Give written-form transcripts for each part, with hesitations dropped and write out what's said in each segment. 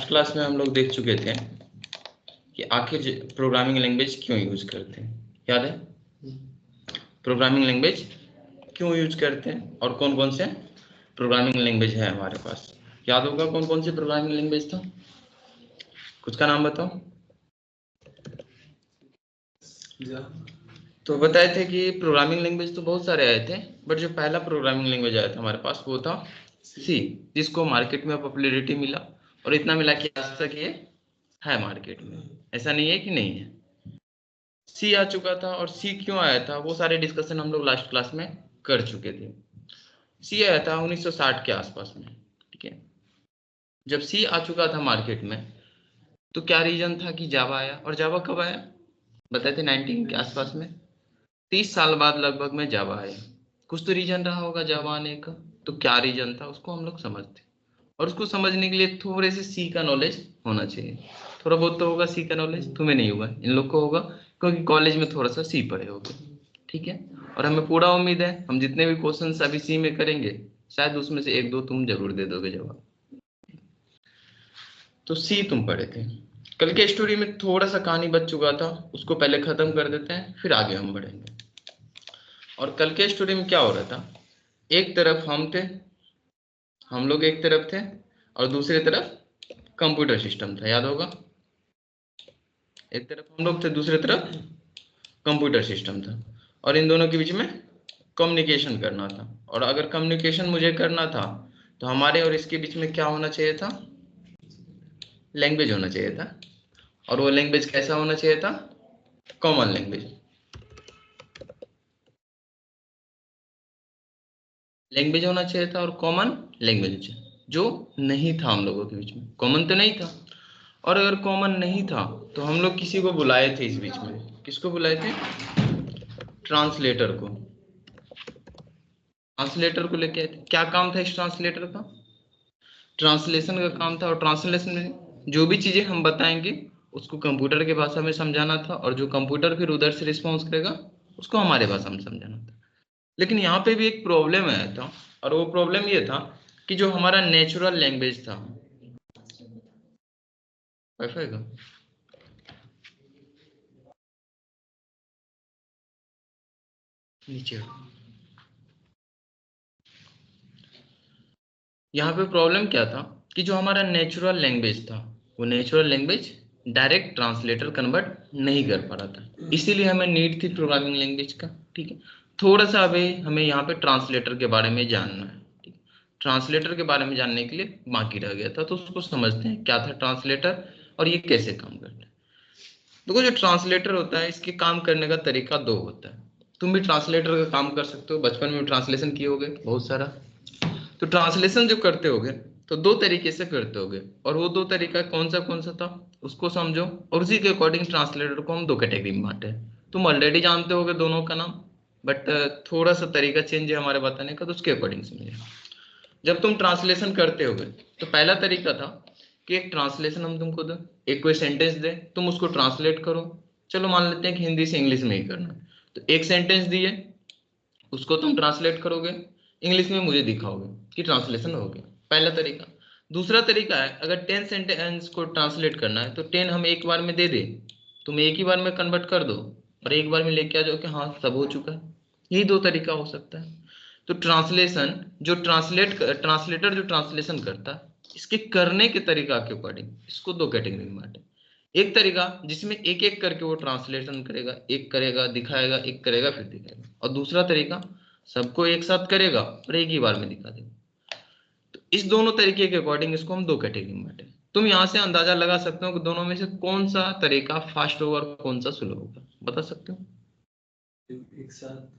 Class में हम लोग देख चुके थे कि आखिर प्रोग्रामिंग लैंग्वेज क्यों यूज करते हैं। याद है प्रोग्रामिंग लैंग्वेज क्यों यूज करते हैं और कौन कौन से प्रोग्रामिंग लैंग्वेज है हमारे पास। याद होगा कौन कौन से प्रोग्रामिंग लैंग्वेज था, कुछ का नाम बताओ। तो बताए थे कि प्रोग्रामिंग लैंग्वेज तो बहुत सारे आए थे, बट जो पहला प्रोग्रामिंग लैंग्वेज आया था हमारे पास वो था सी, जिसको मार्केट में पॉपुलैरिटी मिला और इतना मिला कि आज तक ये है मार्केट में, ऐसा नहीं है कि नहीं है। सी आ चुका था और सी क्यों आया था वो सारे डिस्कशन हम लोग लास्ट क्लास में कर चुके थे। सी आया था 1960 के आसपास में, ठीक है। जब सी आ चुका था मार्केट में तो क्या रीजन था कि जावा आया। और जावा कब आया बताए थे 19 के आसपास में, 30 साल बाद लगभग में जावा आया। कुछ तो रीजन रहा होगा जावा आने का, तो क्या रीजन था उसको हम लोग समझते, और उसको समझने के लिए थोड़े से सी का नॉलेज होना चाहिए। थोड़ा बहुत तो होगा सी का नॉलेज, तुम्हें नहीं होगा, इन लोग को होगा क्योंकि कॉलेज में थोड़ा सा सी पढ़े होगे, ठीक है। और हमें पूरा उम्मीद है हम जितने भी क्वेश्चन अभी सी में करेंगे शायद उसमें से एक दो तुम जरूर दे दोगे जवाब। तो सी तुम पढ़े थे। कल के स्टोरी में थोड़ा सा कहानी बच चुका था, उसको पहले खत्म कर देते हैं फिर आगे हम बढ़ेंगे। और कल के स्टोरी में क्या हो रहा था, एक तरफ हम थे, हम लोग एक तरफ थे और दूसरी तरफ कंप्यूटर सिस्टम था। याद होगा एक तरफ हम लोग थे दूसरी तरफ कंप्यूटर सिस्टम था, और इन दोनों के बीच में कम्युनिकेशन करना था। और अगर कम्युनिकेशन मुझे करना था तो हमारे और इसके बीच में क्या होना चाहिए था, लैंग्वेज होना चाहिए था। और वो लैंग्वेज कैसा होना चाहिए था, कॉमन लैंग्वेज। लैंग्वेज होना चाहिए था और कॉमन लैंग्वेज जो नहीं था हम लोगों के बीच में, कॉमन तो नहीं था। और अगर कॉमन नहीं था तो हम लोग किसी को बुलाए थे इस बीच में, किसको बुलाए थे, ट्रांसलेटर को। ट्रांसलेटर को लेके आए थे, क्या काम था इस ट्रांसलेटर का, ट्रांसलेशन का काम था। और ट्रांसलेशन में जो भी चीजें हम बताएंगे उसको कंप्यूटर के भाषा में समझाना था, और जो कंप्यूटर फिर उधर से रिस्पॉन्स करेगा उसको हमारे भाषा में समझाना था। लेकिन यहाँ पे भी एक प्रॉब्लम आया था, और वो प्रॉब्लम ये था कि जो हमारा नेचुरल लैंग्वेज था, वाईफाई का नीचे, यहाँ पे प्रॉब्लम क्या था कि जो हमारा नेचुरल लैंग्वेज था वो natural language direct translator convert नहीं कर पा रहा था, इसीलिए हमें नीड थी प्रोग्रामिंग लैंग्वेज का, ठीक है। थोड़ा सा अभी हमें यहाँ पे ट्रांसलेटर के बारे में जानना है, ठीक है। ट्रांसलेटर के बारे में जानने के लिए बाकी रह गया था, तो उसको समझते हैं क्या था ट्रांसलेटर और ये कैसे काम करता है। देखो जो ट्रांसलेटर होता है इसके काम करने का तरीका दो होता है। तुम भी ट्रांसलेटर का काम कर सकते हो, बचपन में ट्रांसलेशन किए होगे बहुत सारा। तो ट्रांसलेशन जो करते होगे तो दो तरीके से करते होगे, और वो दो तरीका कौन सा था उसको समझो, और उसी के अकॉर्डिंग ट्रांसलेटर को हम दो कैटेगरी में बांटे हैं। तुम ऑलरेडी जानते होगे दोनों का नाम, बट थोड़ा सा तरीका चेंज है हमारे बताने का, तो उसके अकॉर्डिंग समझिए। जब तुम ट्रांसलेशन करते होगे तो पहला तरीका था कि एक ट्रांसलेशन हम तुमको दे, एक कोई सेंटेंस दे, तुम उसको ट्रांसलेट करो। चलो मान लेते हैं कि हिंदी से इंग्लिश में ही करना, तो एक सेंटेंस दिए उसको तुम ट्रांसलेट करोगे, इंग्लिश में मुझे दिखाओगे कि ट्रांसलेशन हो गया, पहला तरीका। दूसरा तरीका है अगर 10 सेंटेंस को ट्रांसलेट करना है तो 10 हम एक बार में दे दे, तुम एक ही बार में कन्वर्ट कर दो और एक बार में लेके आ जाओ कि हाँ सब हो चुका है। यही दो तरीका हो सकता है। तो ट्रांसलेशन जो ट्रांसलेटर जो ट्रांसलेशन करता है इसके करने के तरीका के अकॉर्डिंग इसको दो कैटेगरी में बांटे। एक तरीका जिसमें एक एक करके वो ट्रांसलेशन करेगा, एक करेगा दिखाएगा, एक करेगा फिर दिखाएगा, और दूसरा तरीका सबको एक साथ करेगा और एक ही बार में दिखा देगा। तो इस दोनों तरीके के अकॉर्डिंग इसको हम दो कैटेगरी में बांटे। तुम यहाँ से अंदाजा लगा सकते हो कि दोनों में से कौन सा तरीका फास्ट होगा और कौन सा स्लो होगा, बता सकते हो। एक साथ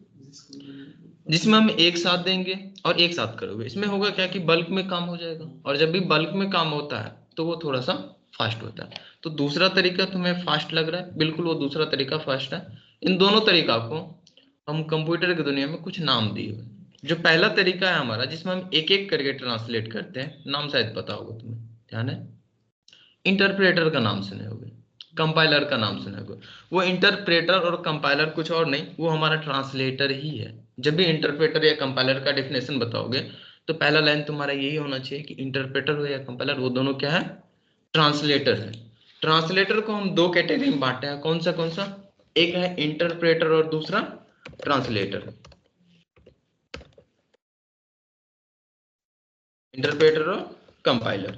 जिसमें हम एक साथ देंगे और एक साथ करोगे, इसमें होगा क्या कि बल्क में काम हो जाएगा, और जब भी बल्क में काम होता है तो वो थोड़ा सा फास्ट होता है। तो दूसरा तरीका तुम्हें फास्ट लग रहा है, बिल्कुल वो दूसरा तरीका फास्ट है। इन दोनों तरीका को हम कंप्यूटर की दुनिया में कुछ नाम दिए हुए। जो पहला तरीका है हमारा जिसमें हम एक एक करके ट्रांसलेट करते हैं, नाम शायद पता होगा तुम्हें, ध्यान है, इंटरप्रेटर का नाम सुने होगे, कंपाइलर का नाम सुने होगे। वो इंटरप्रेटर और कंपाइलर कुछ और नहीं, वो हमारा ट्रांसलेटर ही है। जब भी इंटरप्रेटर या कंपाइलर का डेफिनेशन बताओगे तो पहला लाइन तुम्हारा यही होना चाहिए कि इंटरप्रेटर हो या कंपाइलर वो दोनों क्या है, ट्रांसलेटर है। ट्रांसलेटर को हम दो कैटेगरी में बांटे हैं, कौन सा? एक है इंटरप्रेटर और दूसरा ट्रांसलेटर। इंटरप्रेटर और कंपाइलर,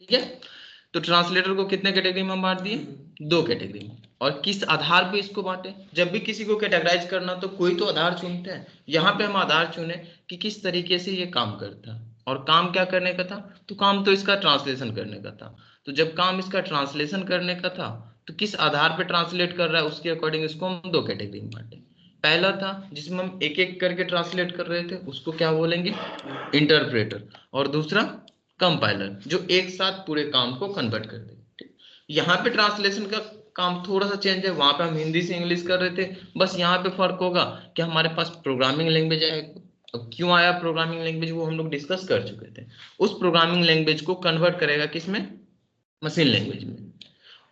ठीक है। तो ट्रांसलेटर को कितने कैटेगरी में हम बांट दिए? दो कैटेगरी में। और किस आधार पे इसको बांटे? जब भी किसी को कैटेगराइज करना तो कोई तो आधार चुनते हैं। यहाँ पे हम आधार चुने कि किस तरीके से ये काम करता है, और काम क्या करने का था? तो काम तो इसका ट्रांसलेशन करने का था। तो जब काम इसका ट्रांसलेशन करने का था, तो किस आधार पे ट्रांसलेट कर रहा है उसके अकॉर्डिंग इसको हम दो कैटेगरी में बांटे। पहला था जिसमें हम एक एक करके ट्रांसलेट कर रहे थे, उसको क्या बोलेंगे? इंटरप्रेटर। और दूसरा कंपाइलर, जो एक साथ पूरे काम को कन्वर्ट कर दे। यहाँ पे ट्रांसलेशन का काम थोड़ा सा चेंज है, वहां पे हम हिंदी से इंग्लिश कर रहे थे, बस यहाँ पे फर्क होगा कि हमारे पास प्रोग्रामिंग लैंग्वेज आएगा। अब क्यों आया प्रोग्रामिंग लैंग्वेज, वो हम लोग डिस्कस कर चुके थे। उस प्रोग्रामिंग लैंग्वेज को कन्वर्ट करेगा किसमें? मशीन लैंग्वेज में।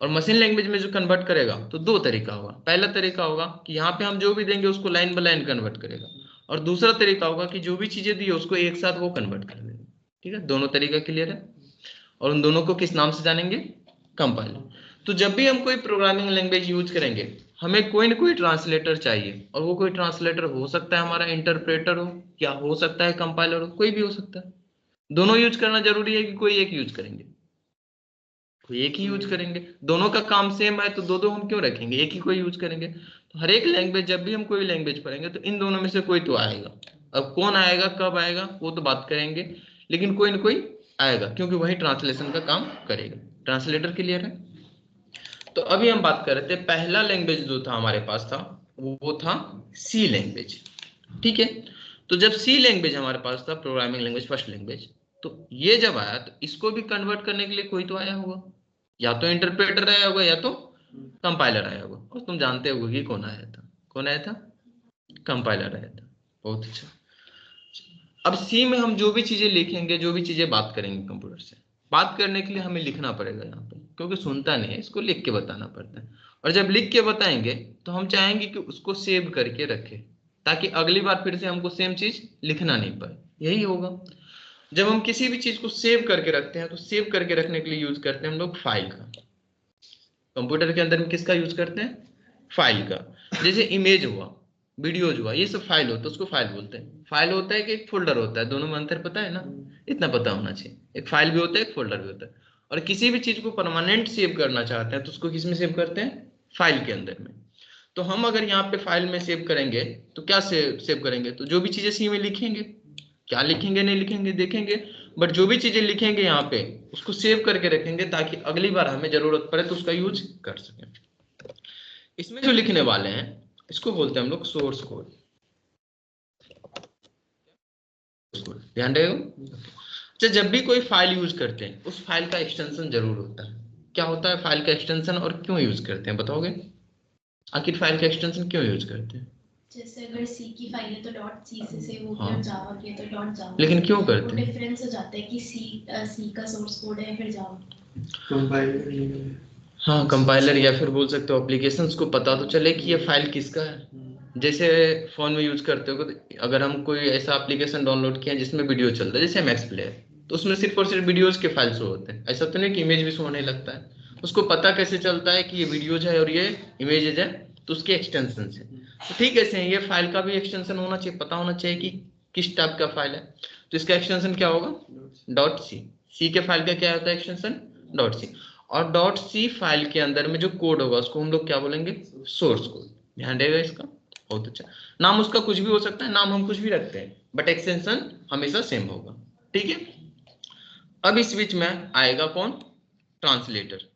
और मशीन लैंग्वेज में जो कन्वर्ट करेगा तो दो तरीका होगा। पहला तरीका होगा कि यहाँ पे हम जो भी देंगे उसको लाइन बाय लाइन कन्वर्ट करेगा, और दूसरा तरीका होगा कि जो भी चीजें दी है उसको एक साथ वो कन्वर्ट कर देगा। ठीक है, दोनों तरीका क्लियर है। और उन दोनों को किस नाम से जानेंगे? कंपाइलर। तो जब भी हम कोई प्रोग्रामिंग लैंग्वेज यूज करेंगे, हमें कोई ना कोई ट्रांसलेटर चाहिए, और वो कोई ट्रांसलेटर हो सकता है हमारा इंटरप्रेटर हो, या हो सकता है कंपाइलर हो, कोई भी हो सकता है। दोनों यूज करना जरूरी है कि कोई एक यूज करेंगे? कोई एक ही यूज करेंगे। दोनों का काम सेम है तो दो दो हम क्यों रखेंगे, एक ही कोई यूज करेंगे। तो हर एक लैंग्वेज, जब भी हम कोई लैंग्वेज पढ़ेंगे तो इन दोनों में से कोई तो आएगा। अब कौन आएगा, कब आएगा, वो तो बात करेंगे, लेकिन कोई ना कोई आएगा, क्योंकि वही ट्रांसलेशन का काम करेगा। ट्रांसलेटर क्लियर है। तो अभी हम बात कर रहे थे, पहला लैंग्वेज जो था हमारे पास था वो था सी लैंग्वेज। ठीक है। तो जब सी लैंग्वेज हमारे पास था, प्रोग्रामिंग लैंग्वेज, फर्स्ट लैंग्वेज, तो ये जब आया तो इसको भी कन्वर्ट करने के लिए कोई तो आया होगा। या तो इंटरप्रेटर आया होगा या तो कंपाइलर आया होगा। और तुम जानते होगे कि कौन आया था? कौन आया था? कंपाइलर आया था। बहुत अच्छा। अब सी में हम जो भी चीजें लिखेंगे, जो भी चीजें बात करेंगे कंप्यूटर से, बात करने के लिए हमें लिखना पड़ेगा यहाँ पे, क्योंकि सुनता नहीं है, इसको लिख के बताना पड़ता है। और जब लिख के बताएंगे तो हम चाहेंगे कि उसको सेव करके रखे, ताकि अगली बार फिर से हमको सेम चीज लिखना नहीं पड़े। यही होगा। जब हम किसी भी चीज को सेव करके रखते हैं, तो सेव करके रखने के लिए यूज करते हैं हम लोग फाइल का। कंप्यूटर के अंदर में किसका यूज करते हैं? फाइल का। जैसे इमेज हुआ, वीडियोज हुआ, ये सब फाइल होता है, उसको फाइल बोलते हैं। फाइल होता है कि एक फोल्डर होता है, दोनों में अंतर पता है ना? इतना पता होना चाहिए, एक फाइल भी होता है, एक फोल्डर भी होता है। और किसी भी चीज को परमानेंट सेव करना चाहते हैं तो उसको किस में सेव करते हैं? फाइल के अंदर में। तो हम अगर यहाँ पे फाइल में सेव करेंगे तो क्या सेव करेंगे? तो जो भी चीजें सी में लिखेंगे, क्या लिखेंगे नहीं लिखेंगे देखेंगे, बट जो भी चीजें लिखेंगे यहाँ पे उसको सेव करके रखेंगे, ताकि अगली बार हमें जरूरत पड़े तो उसका यूज कर सकें। इसमें जो लिखने वाले हैं इसको बोलते हैं हम लोग सोर्स कोड। ध्यान रखेगा। अच्छा, जब भी कोई फाइल यूज करते हैं उस फाइल का एक्सटेंशन जरूर होता है। क्या होता है फाइल का एक्सटेंशन, और क्यों यूज करते हैं बताओगे? आखिर फाइल का एक्सटेंशन क्यों यूज करते हैं? जैसे अगर सी की फाइल है तो डॉट सी से सेव होगी, हाँ। और जावा की है तो डॉट जावा। लेकिन क्यों करते हैं? डिफरेंस हो जाता है कि सी का सोर्स कोड है, फिर जावा। कंपाइलर। हाँ, कंपाइलर, या फिर बोल सकते हो एप्लीकेशंस को पता तो चले कि ये फाइल किसका है। जैसे फोन में यूज करते हो, अगर हम कोई ऐसा एप्लीकेशन डाउनलोड किया जिसमें वीडियो चलता है, जैसे मैक्स प्लेयर, तो उसमें सिर्फ और सिर्फ वीडियोज के फाइल शो होते हैं। ऐसा तो नहीं कि इमेज भी शो होने लगता है। उसको पता कैसे चलता है कि ये वीडियोज है और ये इमेजेज है? तो उसके एक्सटेंशन से। तो ठीक है, ये फाइल का भी एक्सटेंशन होना चाहिए, पता होना चाहिए कि किस टाइप का फाइल है। तो इसका एक्सटेंशन क्या होगा? Dot C. सी के फाइल का क्या होता है एक्सटेंशन? Dot C. और डॉट सी फाइल के अंदर में जो कोड होगा उसको हम लोग क्या बोलेंगे? Source code. ध्यान रहेगा इसका। बहुत अच्छा। नाम उसका कुछ भी हो सकता है, नाम हम कुछ भी रखते हैं, बट एक्सटेंशन हमेशा सेम होगा। ठीक है। अब इस बीच में आएगा कौन? ट्रांसलेटर।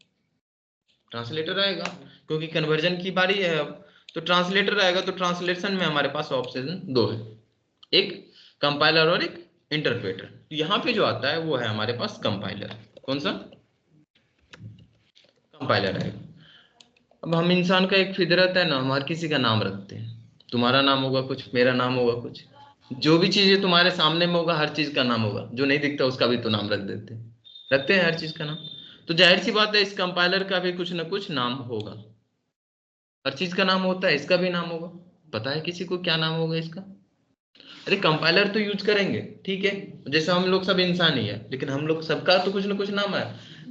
ट्रांसलेटर आएगा क्योंकि कन्वर्जन की बारी है अब। तो ट्रांसलेटर आएगा, तो ट्रांसलेशन में हमारे पास ऑप्शन दो है, एक कंपाइलर और एक इंटरप्रेटर। तो यहाँ पे जो आता है वो है हमारे पास कंपाइलर। कौन सा? कंपाइलर आएगा। अब हम इंसान का एक फितरत है ना, हम हर किसी का नाम रखते हैं। तुम्हारा नाम होगा कुछ, मेरा नाम होगा कुछ, जो भी चीजें तुम्हारे सामने में होगा हर चीज का नाम होगा, जो नहीं दिखता उसका भी तो नाम रखते हैं हर चीज का नाम। तो जाहिर सी बात है इस कंपाइलर का भी कुछ ना कुछ नाम होगा। हर चीज का नाम होता है, इसका भी नाम होगा। पता है किसी को क्या नाम होगा इसका? अरे कंपाइलर तो यूज करेंगे, ठीक है, जैसे हम लोग सब इंसान ही है, लेकिन हम लोग सबका तो कुछ ना कुछ नाम है।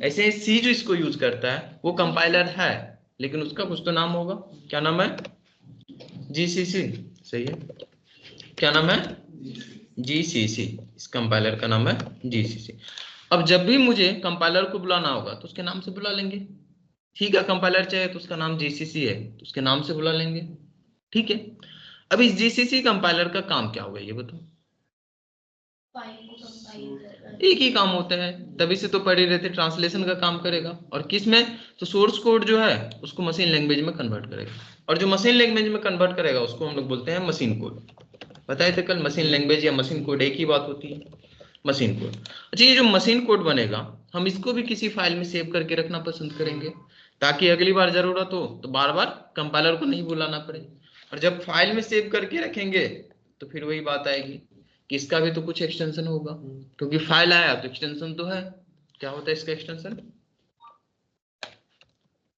ऐसे सी जो इसको यूज करता है वो कंपाइलर है, लेकिन उसका कुछ तो नाम होगा। क्या नाम है? जीसीसी। सही है, क्या नाम है? जीसीसी। इस कंपाइलर का नाम है जीसीसी। अब जब भी मुझे कंपाइलर को बुलाना होगा तो उसके नाम से बुला लेंगे, ठीक है। कंपाइलर चाहे तो उसका नाम जीसीसी है तो उसके नाम से बुला लेंगे, ठीक है। अब इस जीसीसी कंपाइलर का काम क्या होगा ये बताओ? फाइल को कंपाइल कर एक ही काम होता है, तभी से तो पढ़े रहते, ट्रांसलेशन का काम करेगा। और किस में? तो सोर्स कोड जो है उसको मशीन लैंग्वेज में कन्वर्ट करेगा, और जो मशीन लैंग्वेज में कन्वर्ट करेगा उसको हम लोग बोलते हैं मशीन कोड। बताए थे कल, मशीन लैंग्वेज या मशीन कोड एक ही बात होती है, मशीन कोड। अच्छा, ये जो मशीन कोड बनेगा हम इसको भी किसी फाइल में सेव करके रखना पसंद करेंगे, ताकि अगली बार जरूरत हो तो बार बार कंपाइलर को नहीं बुलाना पड़े। और जब फाइल में सेव करके रखेंगे तो फिर वही बात आएगी कि इसका भी तो कुछ एक्सटेंशन होगा, क्योंकि फाइल आया तो एक्सटेंशन तो है। क्या होता है इसका एक्सटेंशन?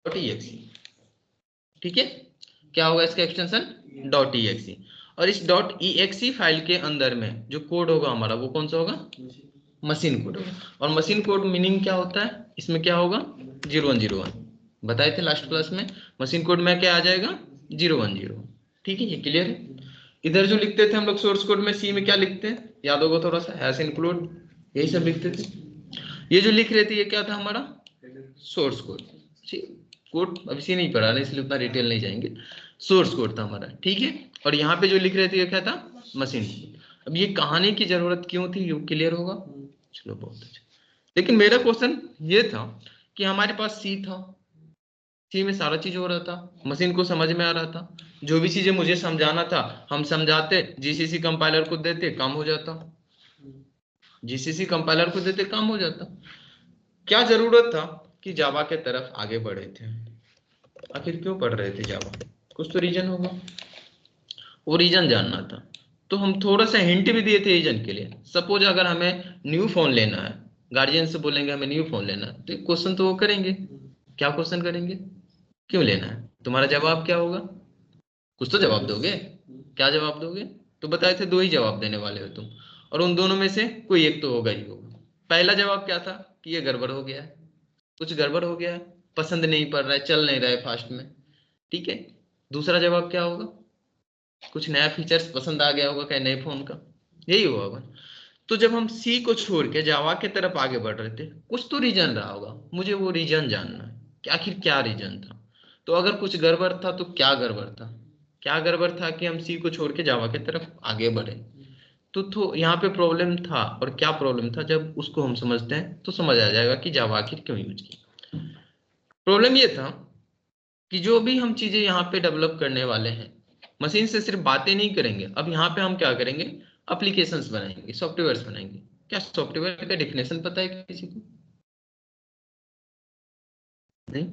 .exe, ठीक है। क्या होगा इसका एक्सटेंशन? .exe। और इस .exe फाइल के अंदर में जो कोड होगा हमारा वो कौन सा होगा? मशीन कोड होगा। और मशीन कोड मीनिंग क्या होता है? इसमें क्या होगा? 0101 बताए थे लास्ट क्लास में। मशीन कोड में क्या आ जाएगा? 010, ठीक है, ये क्लियर है। इधर जो लिखते थे हम लोग सोर्स कोड में, सी में क्या लिखते हैं याद होगा थोड़ा सा, हैश इंक्लूड, यही सब लिखते थे। ये जो लिख रहे थे ये क्या था हमारा? Source code. कोड अभी से नहीं पढ़ा रहे इसलिए उतना डिटेल नहीं जाएंगे, सोर्स कोड था हमारा, ठीक है। और यहाँ पे जो लिख रहे थे ये क्या था? Machine code. अब ये कहानी की जरूरत क्यों थी ये क्लियर होगा? चलो बहुत अच्छा। लेकिन मेरा क्वेश्चन ये था कि हमारे पास सी था, सी में सारा चीज हो रहा था, मशीन को समझ में आ रहा था, जो भी चीजें मुझे समझाना था हम समझाते, जीसीसी कंपाइलर को देते, काम हो जाता। जीसीसी कंपाइलर को देते, काम हो जाता। क्या जरूरत था कि जावा के तरफ आगे बढ़े थे? आखिर क्यों पढ़ रहे थे जावा? कुछ तो रीजन होगा, वो रीजन जानना था। तो हम थोड़ा सा हिंट भी दिए थे रीजन के लिए। सपोज अगर हमें न्यू फोन लेना है, गार्जियन से बोलेंगे हमें न्यू फोन लेना है, तो क्वेश्चन तो वो करेंगे। क्या क्वेश्चन करेंगे? क्यों लेना है? तुम्हारा जवाब क्या होगा? कुछ तो जवाब दोगे। क्या जवाब दोगे? तो बताए थे दो ही जवाब देने वाले हो तुम, और उन दोनों में से कोई एक तो होगा ही होगा। पहला जवाब क्या था? कि ये गड़बड़ हो गया है, कुछ गड़बड़ हो गया है, पसंद नहीं पड़ रहा है, चल नहीं रहा है फास्ट में, ठीक है। दूसरा जवाब क्या होगा? कुछ नया फीचर्स पसंद आ गया होगा क्या नए फोन का, यही होगा। तो जब हम सी को छोड़ के जावा के तरफ आगे बढ़ रहे थे, कुछ तो रीजन रहा होगा, मुझे वो रीजन जानना है कि आखिर क्या रीजन था। तो अगर कुछ गड़बड़ था तो क्या गड़बड़ था? क्या गड़बड़ था कि हम सी को छोड़ के जावा की तरफ आगे बढ़े? तो यहाँ पे प्रॉब्लम था, और क्या प्रॉब्लम था जब उसको हम समझते हैं तो समझ आ जाएगा कि जावा आखिर क्यों यूज की। प्रॉब्लम ये था कि जो भी हम चीजें यहाँ पे डेवलप करने वाले हैं, मशीन से सिर्फ बातें नहीं करेंगे, अब यहाँ पे हम क्या करेंगे? एप्लीकेशंस बनाएंगे, सॉफ्टवेयर्स बनाएंगे। क्या सॉफ्टवेयर का डेफिनेशन पता है किसी को? नहीं,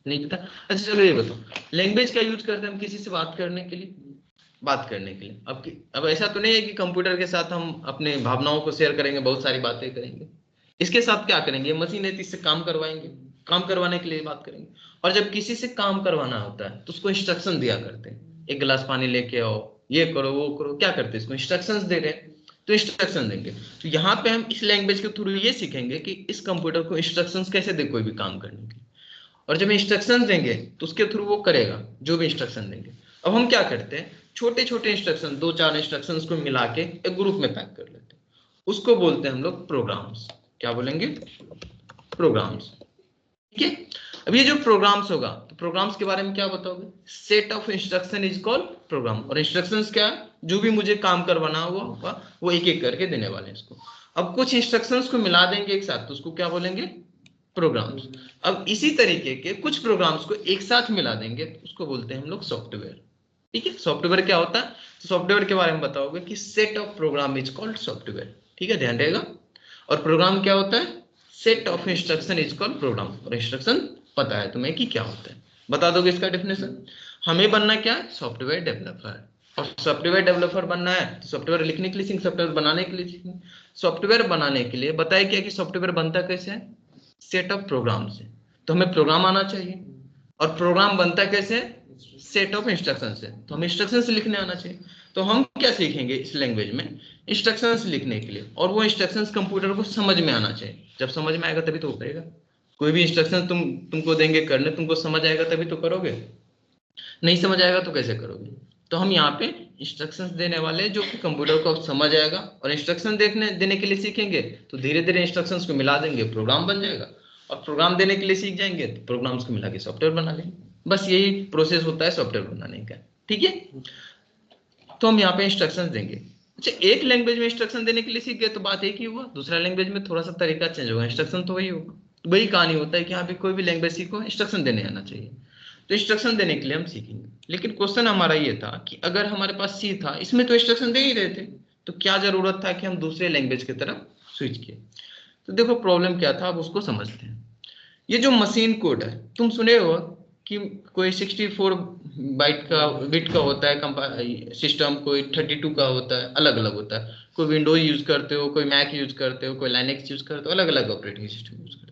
नहीं पता। अच्छा चलो ये बताओ, लैंग्वेज का यूज करते हैं हम किसी से बात करने के लिए, बात करने के लिए। अब ऐसा तो नहीं है कि कंप्यूटर के साथ हम अपने भावनाओं को शेयर करेंगे, बहुत सारी बातें करेंगे। इसके साथ क्या करेंगे? मशीन है तो इससे काम करवाएंगे, काम करवाने के लिए बात करेंगे। और जब किसी से काम करवाना होता है तो उसको इंस्ट्रक्शन दिया करते हैं, एक गिलास पानी लेके आओ, ये करो वो करो, क्या करते हैं? इसको इंस्ट्रक्शंस दे रहे हैं तो इंस्ट्रक्शन देंगे। तो यहाँ पे हम इस लैंग्वेज के थ्रू ये सीखेंगे कि इस कंप्यूटर को इंस्ट्रक्शंस कैसे दे कोई भी काम करने के लिए। और जब इंस्ट्रक्शन देंगे तो उसके थ्रू वो करेगा जो भी इंस्ट्रक्शन देंगे। अब हम क्या करते हैं? छोटे छोटे इंस्ट्रक्शन, दो चार इंस्ट्रक्शंस को मिला के एक ग्रुप में पैक कर लेते हैं, उसको बोलते हैं हम लोग प्रोग्राम्स। क्या बोलेंगे? प्रोग्राम्स, ठीक है। अब ये जो प्रोग्राम्स होगा तो प्रोग्राम्स के बारे में क्या बताओगे? Set of instruction is called program. और इंस्ट्रक्शंस क्या है? जो भी मुझे काम करवाना हुआ होगा वो एक एक करके देने वाले हैं इसको। अब कुछ इंस्ट्रक्शंस को मिला देंगे एक साथ तो उसको क्या बोलेंगे? प्रोग्राम्स। अब इसी तरीके के कुछ प्रोग्राम्स को एक साथ मिला देंगे तो उसको बोलते हैं हम लोग सॉफ्टवेयर, ठीक है। सॉफ्टवेयर क्या होता है? तो सॉफ्टवेयर के बारे में बताओगे कि set of program is called software, ठीक है, ध्यान रहेगा। और प्रोग्राम क्या होता है? Set of instruction is called program. और इंस्ट्रक्शन पता है तुम्हें कि क्या होता है? बता दोगे इसका डेफिनेशन? हमें बनना क्या है? Software developer. और सॉफ्टवेयर डेवलपर बनना है तो सॉफ्टवेयर लिखने के लिए सीखें, सॉफ्टवेयर बनाने के लिए सीखें। सॉफ्टवेयर बनाने के लिए बताए क्या कि सॉफ्टवेयर बनता कैसे है? सेट ऑफ प्रोग्राम से। तो हमें प्रोग्राम आना चाहिए। और प्रोग्राम बनता कैसे? सेट ऑफ इंस्ट्रक्शन है, तो हम इंस्ट्रक्शंस लिखने आना चाहिए। तो हम क्या सीखेंगे इस लैंग्वेज में, इंस्ट्रक्शंस लिखने के लिए, और वो इंस्ट्रक्शंस कंप्यूटर को समझ में आना चाहिए। जब समझ में आएगा तभी तो वो करेगा। कोई भी इंस्ट्रक्शन तुमको देंगे करने, तुमको समझ आएगा तभी तो करोगे, नहीं समझ आएगा तो कैसे करोगे। तो हम यहाँ पे इंस्ट्रक्शंस देने वाले जो कि कंप्यूटर को समझ आएगा, और इंस्ट्रक्शन देने के लिए सीखेंगे तो धीरे धीरे इंस्ट्रक्शंस को मिला देंगे, प्रोग्राम बन जाएगा। और प्रोग्राम देने के लिए सीख जाएंगे तो प्रोग्राम्स को मिला के सॉफ्टवेयर बना लेंगे। बस यही प्रोसेस होता है सॉफ्टवेयर बनाने का, ठीक है। तो हम यहाँ पे इंस्ट्रक्शंस देंगे। अच्छा, एक लैंग्वेज में इंस्ट्रक्शन देने के लिए सीख गए तो बात एक ही हुआ, दूसरा लैंग्वेज में थोड़ा सा तरीका चेंज होगा, इंस्ट्रक्शन तो वही होगा। वही कहानी होता है कि यहाँ पे कोई भी लैंग्वेज सीखो इंस्ट्रक्शन देने आना चाहिए। तो इंस्ट्रक्शन देने के लिए हम सीखेंगे, लेकिन क्वेश्चन हमारा ये था कि अगर हमारे पास सी था, इसमें तो इंस्ट्रक्शन दे ही रहे थे, तो क्या जरूरत था कि हम दूसरे लैंग्वेज की तरफ स्विच किए। तो देखो प्रॉब्लम क्या था, अब उसको समझते हैं। ये जो मशीन कोड है, तुम सुने हो कि कोई 64 बिट का होता है सिस्टम, कोई 32 का होता है, अलग अलग होता है। कोई विंडोज यूज करते हो, कोई मैक यूज करते हो, कोई लाइनेक्स यूज करते हो, अलग अलग ऑपरेटिंग सिस्टम यूज करते हो।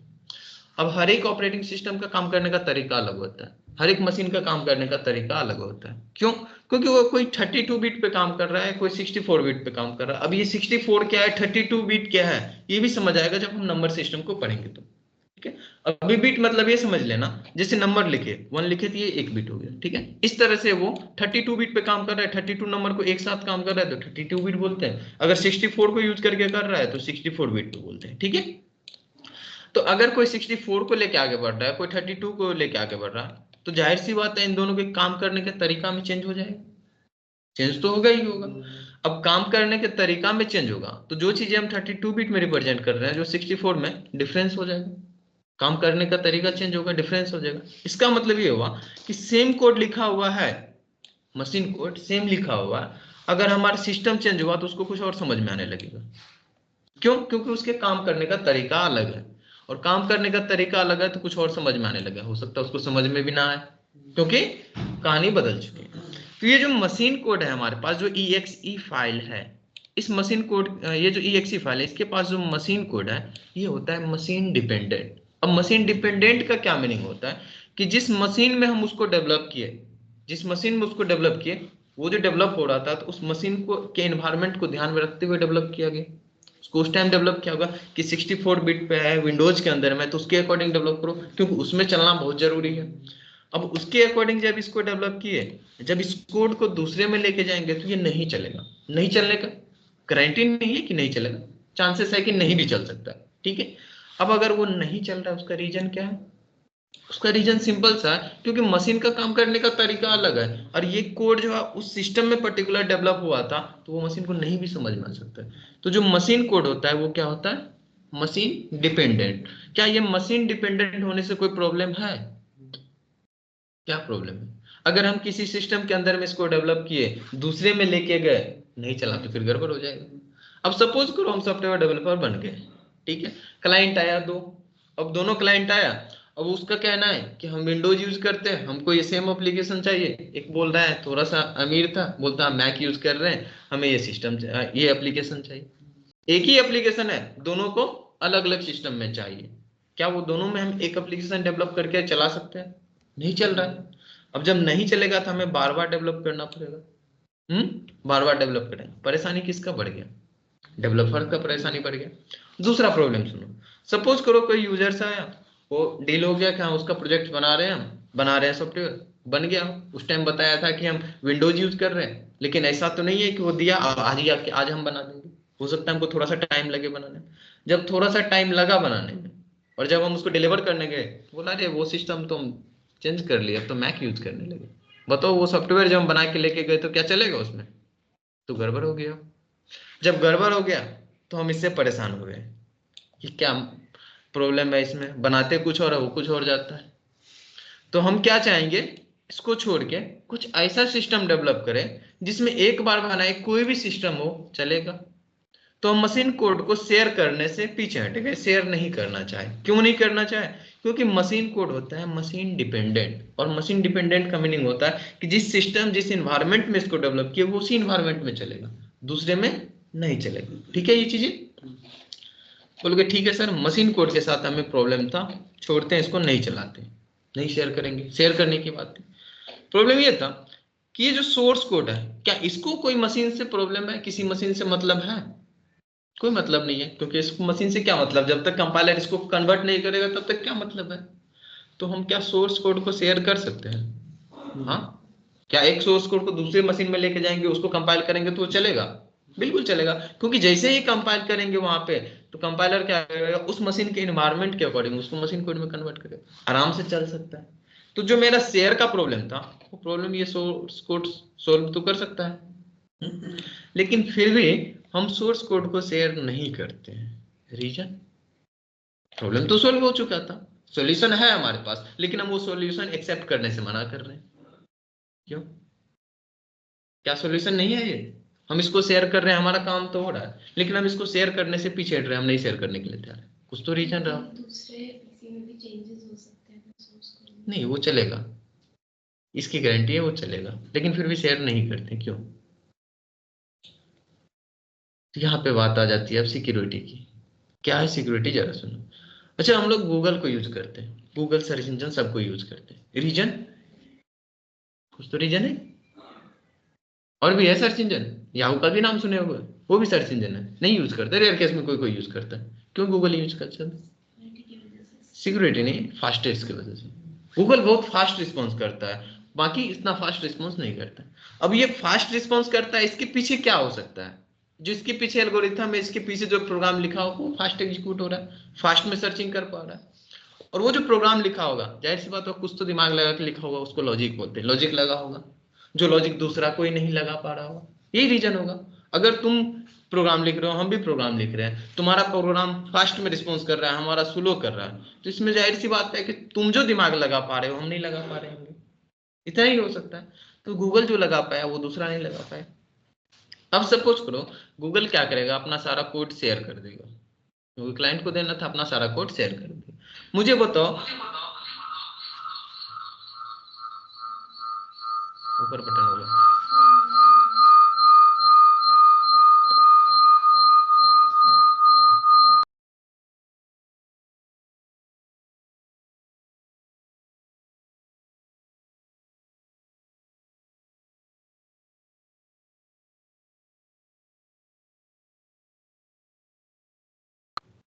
अब हर एक ऑपरेटिंग सिस्टम का काम करने का तरीका अलग होता है, हर एक मशीन का काम करने का तरीका अलग होता है। क्यों? क्योंकि वो कोई 32 बिट पे काम कर रहा है, कोई 64 बिट पे काम कर रहा है। अब ये 64 क्या है, 32 बिट क्या है, ये भी समझ आएगा जब हम नंबर सिस्टम को पढ़ेंगे तो, ठीक है। अभी बिट मतलब ये समझ लेना, जैसे नंबर लिखे 1 लिखे तो ये 1 बिट हो गया, ठीक है। इस तरह से वो 32 बिट पे काम कर रहा है, 32 नंबर को एक साथ काम कर रहा है तो 32 बिट बोलते हैं। अगर 64 को यूज करके कर रहा है तो 64 बिट पे बोलते हैं, ठीक है। तो अगर कोई 64 को लेके आगे बढ़ रहा है, कोई 32 को लेके आगे बढ़ रहा है, तो जाहिर सी बात है इन दोनों के काम करने के तरीका में चेंज हो जाएगा, चेंज तो होगा ही होगा। अब काम करने के तरीका में चेंज होगा तो जो चीजें हम 32 बिट में रिप्रेजेंट कर रहे हैं, जो 64 में डिफरेंस हो जाएगा, काम करने का तरीका चेंज होगा, डिफरेंस हो जाएगा। इसका मतलब ये हुआ कि सेम कोड लिखा हुआ है, मशीन कोड सेम लिखा हुआ है, अगर हमारा सिस्टम चेंज हुआ तो उसको कुछ और समझ में आने लगेगा। क्यों? क्योंकि उसके काम करने का तरीका अलग है, और काम करने का तरीका अलग है तो कुछ और समझ में आने लगा। हो सकता है उसको समझ में भी ना आए क्योंकि कहानी बदल चुकी है। तो ये जो मशीन कोड है हमारे पास, जो exe फाइल है, इस मशीन कोड, ये जो exe फाइल है, इसके पास जो मशीन कोड है ये होता है मशीन डिपेंडेंट। अब मशीन डिपेंडेंट का क्या मीनिंग होता है कि जिस मशीन में हम उसको डेवलप किए, जिस मशीन में उसको डेवलप किए, वो जो डेवलप हो रहा था तो उस मशीन को के एनवायरनमेंट को ध्यान में रखते हुए डेवलप किया गया। उसको उस टाइम डेवलप किया होगा कि 64 बिट पे है, विंडोज के अंदर में, तो उसके अकॉर्डिंग डेवलप करो क्योंकि उसमें चलना बहुत जरूरी है। अब उसके अकॉर्डिंग जब इसको डेवलप किए, जब इस कोड को दूसरे में लेके जाएंगे तो ये नहीं चलेगा, नहीं चलने का गारंटी नहीं है कि नहीं चलेगा, चांसेस है कि नहीं भी चल सकता है, ठीक है। अब अगर वो नहीं चल रहा है, उसका रीजन क्या है? उसका रीजन सिंपल सा है, क्योंकि मशीन का काम करने का तरीका अलग है, और ये कोड जो है उस सिस्टम में पर्टिकुलर डेवलप हुआ था तो वो मशीन को नहीं भी समझ में आ सकता है। तो जो मशीन कोड होता है वो क्या होता है? Machine dependent. क्या ये मशीन डिपेंडेंट होने से कोई प्रॉब्लम है? क्या प्रॉब्लम है? अगर हम किसी सिस्टम के अंदर में इसको डेवलप किए, दूसरे में लेके गए, नहीं चला तो फिर गड़बड़ हो जाएगा। अब सपोज करो हम सॉफ्टवेयर डेवलपर बन गए, ठीक है, क्लाइंट आया दो, अब दोनों क्लाइंट आया, अब उसका कहना है कि हम विंडोज यूज करते हैं, हमको ये सेम एप्लीकेशन चाहिए। एक बोल रहा है थोड़ा सा अमीर था, बोलता है मैक यूज कर रहे हैं, हमें ये सिस्टम ये एप्लीकेशन चाहिए। एक ही एप्लीकेशन है, दोनों को अलग अलग सिस्टम में चाहिए। क्या वो दोनों में हम एक एप्लीकेशन डेवलप करके चला सकते हैं? नहीं चल रहा है। अब जब नहीं चलेगा तो हमें बार बार डेवलप करना पड़ेगा। बार बार डेवलप करें, परेशानी किसका बढ़ गया? डेवलपर का परेशानी बढ़ गया। दूसरा प्रॉब्लम सुनो, सपोज करो कोई यूजर्स आया, वो डील हो गया कि हाँ उसका प्रोजेक्ट बना रहे हैं, हम बना रहे हैं, सॉफ्टवेयर बन गया, उस टाइम बताया था कि हम विंडोज यूज कर रहे हैं, लेकिन ऐसा तो नहीं है कि वो दिया आज ही आके आज हम बना देंगे। हो सकता है हमको थोड़ा सा टाइम लगे बनाने में। जब थोड़ा सा टाइम लगा बनाने में और जब हम उसको डिलीवर करने गए, बोला अरे वो सिस्टम तो हम चेंज कर लिया, अब तो मैक यूज करने लगे। बताओ वो सॉफ्टवेयर जब हम बना के लेके गए तो क्या चलेगा उसमें? तो गड़बड़ हो गया। जब गड़बड़ हो गया तो हम इससे परेशान हो गए कि क्या प्रॉब्लम है इसमें, बनाते कुछ और है वो कुछ और जाता है। तो हम क्या चाहेंगे, इसको छोड़ के कुछ ऐसा सिस्टम डेवलप करें जिसमें एक बार बनाए कोई भी सिस्टम हो चलेगा। तो हम मशीन कोड को शेयर करने से पीछे हट गए, शेयर नहीं करना चाहे। क्यों नहीं करना चाहे? क्योंकि मशीन कोड होता है मशीन डिपेंडेंट, और मशीन डिपेंडेंट का मीनिंग होता है कि जिस सिस्टम जिस इन्वायरमेंट में इसको डेवलप किया वो उसी इन्वायरमेंट में चलेगा, दूसरे में नहीं चलेगा, ठीक है। ये चीजें बोलोगे ठीक है सर, मशीन कोड के साथ हमें प्रॉब्लम था, छोड़ते हैं इसको, नहीं चलाते, नहीं शेयर करेंगे, शेयर करने की बात है। प्रॉब्लम ये था कि ये जो सोर्स कोड है, क्या इसको कोई मशीन से प्रॉब्लम है, किसी मशीन से मतलब है? कोई मतलब नहीं है, क्योंकि इस मशीन से क्या मतलब, जब तक कंपाइलर इसको कन्वर्ट नहीं करेगा तब तक क्या मतलब है। तो हम क्या सोर्स कोड को शेयर कर सकते हैं? हाँ, क्या एक सोर्स कोड को दूसरे मशीन में लेके जाएंगे, उसको कंपाइल करेंगे तो वो चलेगा? बिल्कुल चलेगा, क्योंकि जैसे ही कंपाइल करेंगे वहां पे, तो कंपाइलर क्या करेगा, उस मशीन के एनवायरनमेंट के अकॉर्डिंग उसको मशीन कोड में कन्वर्ट करेगा, आराम से चल सकता है। तो जो मेरा शेयर का प्रॉब्लम था, वो प्रॉब्लम ये सोर्स कोड सोल्व तो कर सकता है, लेकिन फिर भी हम सोर्स कोड को शेयर नहीं करते हैं। रीजन, प्रॉब्लम तो सोल्व हो चुका था, सॉल्यूशन है हमारे पास, लेकिन हम वो सॉल्यूशन एक्सेप्ट करने से मना कर रहे हैं। क्यों? क्या सॉल्यूशन नहीं है ये? हम इसको शेयर कर रहे हैं, हमारा काम तो हो रहा है, लेकिन हम इसको शेयर करने से पीछे हट रहे हैं, हम नहीं शेयर करने के लिए तैयार है। कुछ तो रीजन रहा। दूसरे पीसी में भी चेंजेस हो सकते हैं सोर्स कोड में। नहीं, वो चलेगा, इसकी गारंटी है वो चलेगा, लेकिन फिर भी शेयर नहीं करते। क्यों? तो यहाँ पे बात आ जाती है अब सिक्योरिटी की। क्या है सिक्योरिटी, जरा सुनो। अच्छा, हम लोग गूगल को यूज करते हैं, गूगल सर्च इंजन सबको यूज करते हैं। रीजन, कुछ तो रीजन है। और भी है सर्च इंजन, याहू का भी नाम सुने होगा, वो भी सर्च इंजन है, नहीं यूज करते, रेयर केस में कोई कोई यूज करता है। क्यों गूगल यूज करते हैं? सिक्योरिटी की वजह से। सिक्योरिटी नहीं, फास्टेस्ट की वजह से। गूगल बहुत फास्ट रिस्पॉन्स करता है, बाकी इतना फास्ट रिस्पॉन्स नहीं करता। अब ये फास्ट रिस्पॉन्स करता है, इसके पीछे क्या हो सकता है? जो इसके पीछे एल्गोरिथम है, इसके पीछे जो प्रोग्राम लिखा हो, वो फास्ट एग्जीक्यूट हो रहा है, फास्ट में सर्चिंग कर पा रहा है। और वो जो प्रोग्राम लिखा होगा, जाहिर सी बात है, कुछ तो दिमाग लगा के लिखा होगा, उसको लॉजिक बोलते हैं, लॉजिक लगा होगा, जो लॉजिक दूसरा कोई नहीं लगा पा रहा होगा। यही रीजन होगा। अगर तुम प्रोग्राम लिख रहे हो, हम भी प्रोग्राम लिख रहे हैं, तुम्हारा प्रोग्राम फास्ट में रिस्पॉन्स कर रहा है, हमारा स्लो कर रहा है, तो इसमें जाहिर सी बात है कि तुम जो दिमाग लगा पा रहे हो, हम नहीं लगा पा रहे होंगे। इतना ही हो सकता है। तो गूगल जो लगा पाया वो दूसरा नहीं लगा पाया। अब सपोज करो, गूगल क्या करेगा, अपना सारा कोड शेयर कर देगा, क्योंकि क्लाइंट को देना था, अपना सारा कोड शेयर कर देगा। मुझे बताओ, ऊपर बटन होगा,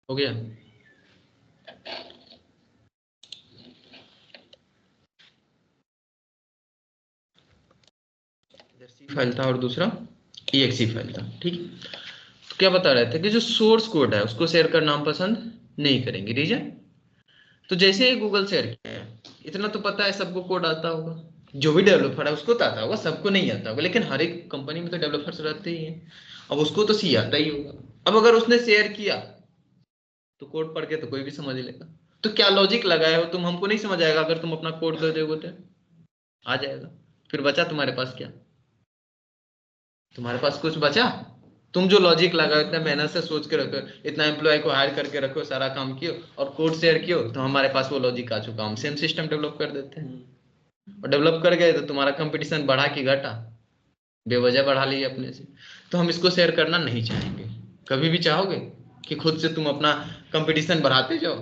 हो गया? सी फाइल था और दूसरा exe फाइल था, ठीक है। तो क्या बता रहे थे कि जो सोर्स कोड है उसको शेयर करना हम पसंद नहीं करेंगे। रीजन, तो जैसे ही गूगल शेयर किया है, इतना तो पता है सबको कोड आता होगा, जो भी डेवलपर है उसको तो आता होगा, सबको नहीं आता होगा, लेकिन हर एक कंपनी में तो डेवलपर्स रहते ही हैं, अब उसको तो सी आता ही होगा। अब अगर उसने शेयर किया तो कोड पढ़ के तो कोई भी समझ लेगा। तो क्या लॉजिक लगाए हो तुम, हमको नहीं समझ आएगा, अगर तुम अपना कोड दे दोगे तो आ जाएगा। फिर बचा तुम्हारे पास क्या? तुम्हारे पास कुछ बचा? तुम जो लॉजिक लगाओ, इतना मेहनत से सोच के रखो, इतना एम्प्लॉय को हायर करके रखो, सारा काम कियो और कोड शेयर कियो, तो हमारे पास वो लॉजिक आ चुका, हम सेम सिस्टम डेवलप कर देते हैं। और डेवलप कर गए तो तुम्हारा कंपटीशन बढ़ा कि घटा? बेवजह बढ़ा लिया अपने से। तो हम इसको शेयर करना नहीं चाहेंगे। कभी भी चाहोगे कि खुद से तुम अपना कंपटीशन बढ़ाते जाओ?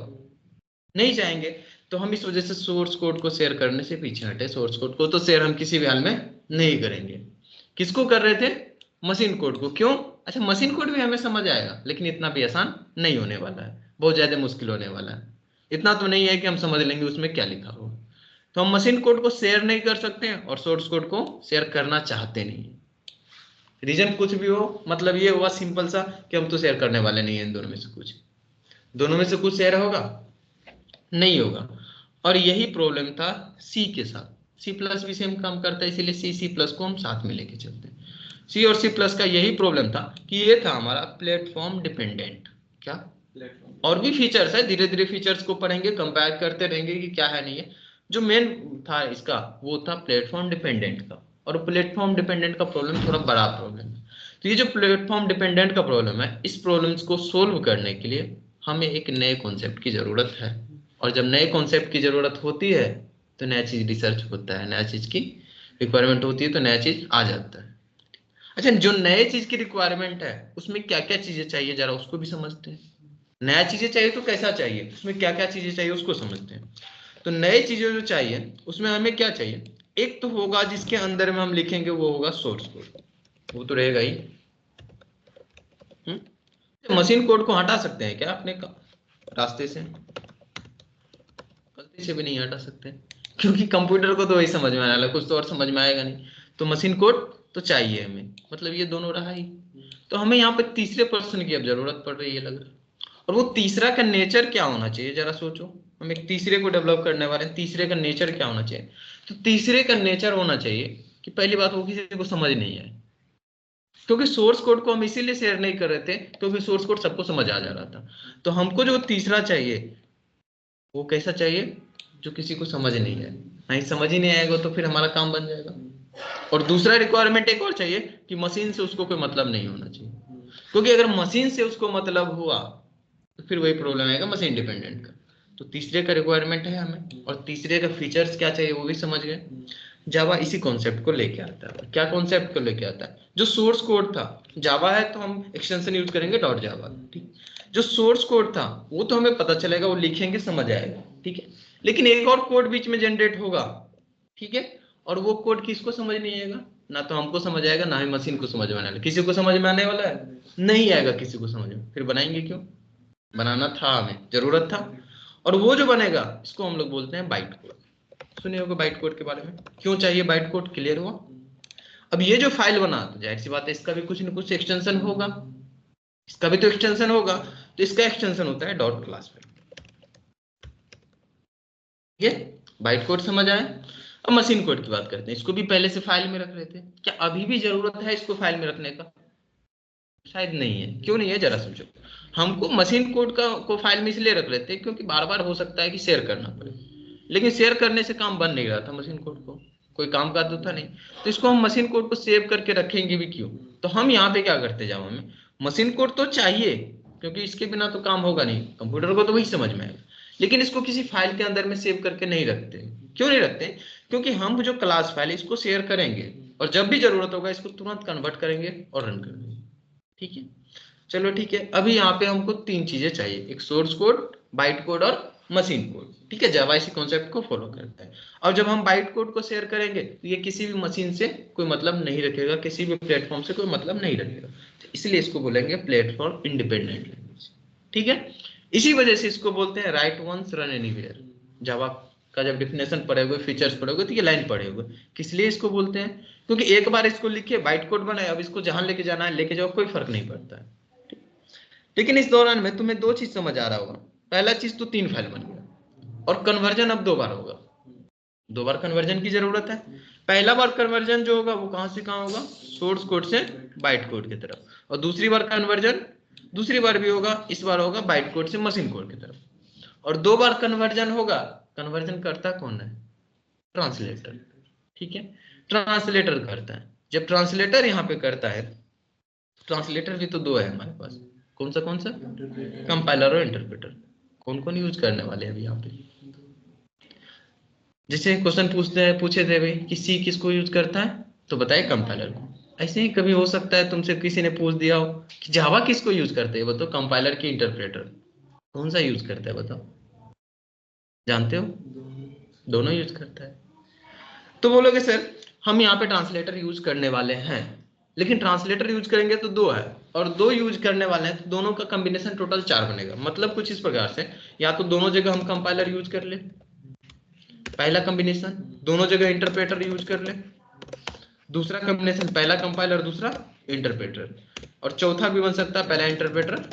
नहीं चाहेंगे। तो हम इस वजह से सोर्स कोड को शेयर करने से पीछे हटे। सोर्स कोड को तो शेयर हम किसी भी हाल में नहीं करेंगे। किसको कर रहे थे? मशीन कोड को। क्यों? अच्छा, मशीन कोड भी हमें समझ आएगा, लेकिन इतना भी आसान नहीं होने वाला है, बहुत ज्यादा मुश्किल होने वाला है। इतना तो नहीं है कि हम समझ लेंगे उसमें क्या लिखा हो। तो हम मशीन कोड को शेयर नहीं कर सकते हैं और सोर्स कोड को शेयर करना चाहते नहीं। रीजन कुछ भी हो, मतलब ये हुआ सिंपल सा कि हम तो शेयर करने वाले नहीं है इन दोनों में से कुछ। दोनों में से कुछ शेयर होगा? नहीं होगा। और यही प्रॉब्लम था सी के साथ। सी प्लस भी सेम काम करता है, इसीलिए सी सी प्लस को हम साथ में लेके चलते हैं। सी और सी प्लस का यही प्रॉब्लम था कि ये था हमारा प्लेटफॉर्म डिपेंडेंट। क्या प्लेटफॉर्म? और भी फीचर्स है, धीरे धीरे फीचर्स को पढ़ेंगे, कंपेयर करते रहेंगे कि क्या है नहीं है। जो मेन था इसका वो था प्लेटफॉर्म डिपेंडेंट का। और प्लेटफॉर्म डिपेंडेंट का प्रॉब्लम थोड़ा बड़ा प्रॉब्लम है। तो ये जो प्लेटफॉर्म डिपेंडेंट का प्रॉब्लम है, इस प्रॉब्लम्स को सोल्व करने के लिए हमें एक नए कॉन्सेप्ट की जरूरत है। और जब नए कॉन्सेप्ट की जरूरत होती है तो नया चीज रिसर्च होता है, नया चीज की रिक्वायरमेंट होती है तो नया चीज आ जाता है। अच्छा, जो नए चीज की रिक्वायरमेंट है उसमें क्या क्या चीजें चाहिए, जरा उसको भी समझते हैं। नया चीजें चाहिए तो कैसा चाहिए, उसमें क्या क्या चीजें चाहिए उसको समझते हैं। तो नए चीजें जो चाहिए उसमें हमें क्या चाहिए? एक तो होगा जिसके अंदर में हम लिखेंगे वो होगा सोर्स कोड, वो तो रहेगा ही। मशीन कोड को हटा सकते हैं क्या अपने रास्ते से? गलती से भी नहीं हटा सकते, क्योंकि कंप्यूटर को तो वही समझ में आने वाला, कुछ तो और समझ में आएगा नहीं। तो मशीन कोड तो चाहिए हमें, मतलब ये दोनों रहा ही। तो हमें यहाँ पे तीसरे पर्सन की अब जरूरत पड़ रही है लग रहा है। और वो तीसरा का नेचर क्या होना चाहिए जरा सोचो। हम एक तीसरे को डेवलप करने वाले हैं, तीसरे का नेचर क्या होना चाहिए? तो तीसरे का नेचर होना चाहिए कि पहली बात वो किसी को समझ नहीं आए, क्योंकि सोर्स कोड को हम इसीलिए शेयर नहीं कर रहे थे क्योंकि सोर्स कोड सबको समझ आ जा रहा था। तो हमको जो तीसरा चाहिए वो कैसा चाहिए? जो किसी को समझ नहीं आए। नहीं समझ ही नहीं आएगा तो फिर हमारा काम बन जाएगा। और दूसरा रिक्वायरमेंट एक और चाहिए कि मशीन से उसको कोई मतलब नहीं होना चाहिए, क्योंकि अगर मशीन से उसको मतलब हुआ तो फिर वही प्रॉब्लम आएगा मशीन डिपेंडेंट का। तो तीसरे का रिक्वायरमेंट है हमें, और तीसरे का फीचर्स क्या चाहिए वो भी समझ गए। जावा इसी कॉन्सेप्ट को लेके आता है। क्या कॉन्सेप्ट को लेके आता है? जो सोर्स कोड था, जावा है तो हम एक्सटेंशन यूज करेंगे डॉट जावा, ठीक। जो सोर्स कोड था वो तो हमें पता चलेगा, वो लिखेंगे समझ आएगा, ठीक है। लेकिन एक और कोड बीच में जनरेट होगा, ठीक है। और वो कोड किसको समझ नहीं आएगा? ना तो हमको समझ आएगा, ना ही मशीन को समझ में आने वाला। किसी को समझ में आने वाला है? नहीं आएगा किसी को समझ में। फिर बनाएंगे क्यों? बनाना था, हमें जरूरत था। और वो जो बनेगा इसको हम लोग बोलते हैं बाइट कोड। सुनिए होगा बाइट कोड के बारे में, क्यों चाहिए बाइट कोड, क्लियर हुआ? अब ये जो फाइल बना तो जाहिर सी बात है इसका भी कुछ न कुछ एक्सटेंशन होगा, इसका भी तो एक्सटेंशन होगा। तो इसका एक्सटेंशन होता है डॉट क्लास फाइल। ये बाइट कोड समझ आए। अब मशीन कोड की बात करते हैं। इसको भी पहले से फाइल में रख रहे थे, क्या अभी भी जरूरत है इसको फाइल में रखने का? शायद नहीं है। क्यों नहीं है जरा समझो। हमको मशीन कोड का को फाइल में इसलिए रख लेते हैं क्योंकि बार बार हो सकता है कि शेयर करना पड़े, लेकिन शेयर करने से काम बन नहीं रहा था मशीन कोड को, कोई काम का तो था नहीं। तो इसको हम मशीन कोड को सेव करके रखेंगे भी क्यों? तो हम यहाँ पे क्या करते जाओ, हमें मशीन कोड तो चाहिए क्योंकि इसके बिना तो काम होगा नहीं, कंप्यूटर को तो वही समझ में आएगा। लेकिन इसको किसी फाइल के अंदर में सेव करके नहीं रखते। क्यों नहीं रखते? क्योंकि हम जो क्लास फाइल इसको शेयर करेंगे और जब भी जरूरत होगा इसको तुरंत कन्वर्ट करेंगे और रन कर देंगे, ठीक है। चलो ठीक है, अभी यहाँ पे हमको तीन चीजें चाहिए, एक सोर्स कोड, बाइट कोड और मशीन कोड, ठीक है। जावा इसी कॉन्सेप्ट को फॉलो करता है। और जब हम बाइट कोड को शेयर करेंगे तो ये किसी भी मशीन से कोई मतलब नहीं रखेगा, किसी भी प्लेटफॉर्म से कोई मतलब नहीं रखेगा। तो इसलिए इसको बोलेंगे प्लेटफॉर्म इंडिपेंडेंट लैंग्वेज, ठीक है। इसी वजह से इसको बोलते हैं राइट वंस रन एनीवेयर। जावा का जब डिफिनेशन पढ़े हुए, फीचर्स पढ़े हुए तो ये लाइन पढ़े हुए। किस लिए इसको बोलते हैं? क्योंकि एक बार इसको लिखे, बाइट कोड बनाए, अब इसको जहां लेके जाना है लेके जाओ, कोई फर्क नहीं पड़ता है। लेकिन इस दौरान में तुम्हें दो चीज समझ आ रहा होगा। पहला चीज तो 3 फाइल बन गया, और कन्वर्जन अब 2 बार होगा। 2 बार कन्वर्जन की जरूरत है। पहला बार कन्वर्जन जो होगा वो कहां से कहां होगा? सोर्स कोड से बाइट कोड की तरफ। और दूसरी बार कन्वर्जन, दूसरी बार भी होगा, इस बार होगा बाइट कोड से मशीन कोड की तरफ। और 2 बार कन्वर्जन होगा। कन्वर्जन करता कौन है? ट्रांसलेटर, ठीक है। ट्रांसलेटर करता है। जब ट्रांसलेटर यहाँ पे करता है, ट्रांसलेटर भी तो 2 है हमारे पास। कौन सा कौन सा? कंपाइलर और इंटरप्रेटर। कौन कौन यूज करने वाले हैं अभी यहाँ पे? जैसे क्वेश्चन पूछे थे भाई कि सी किसको यूज करता है, तो बताइए कंपाइलर को। ऐसे ही कभी हो सकता है तुमसे किसी ने पूछ दिया हो कि जावा किसको यूज करते हैं, बताओ कंपाइलर की इंटरप्रेटर कौन सा यूज करता है, बताओ। जानते हो? दोनों यूज करता है। तो बोलोगे सर हम यहाँ पे ट्रांसलेटर यूज करने वाले हैं, लेकिन ट्रांसलेटर यूज करेंगे तो 2 है, और 2 यूज करने वाले हैं तो दोनों का कॉम्बिनेशन टोटल 4 बनेगा। मतलब कुछ इस प्रकार से, या तो दोनों जगह हम कंपाइलर यूज कर ले, पहला कॉम्बिनेशन, दोनों जगह इंटरप्रेटर यूज कर ले, दूसरा कॉम्बिनेशन पहला कंपाइलर दूसरा इंटरप्रेटर, और चौथा भी बन सकता है पहला इंटरप्रेटर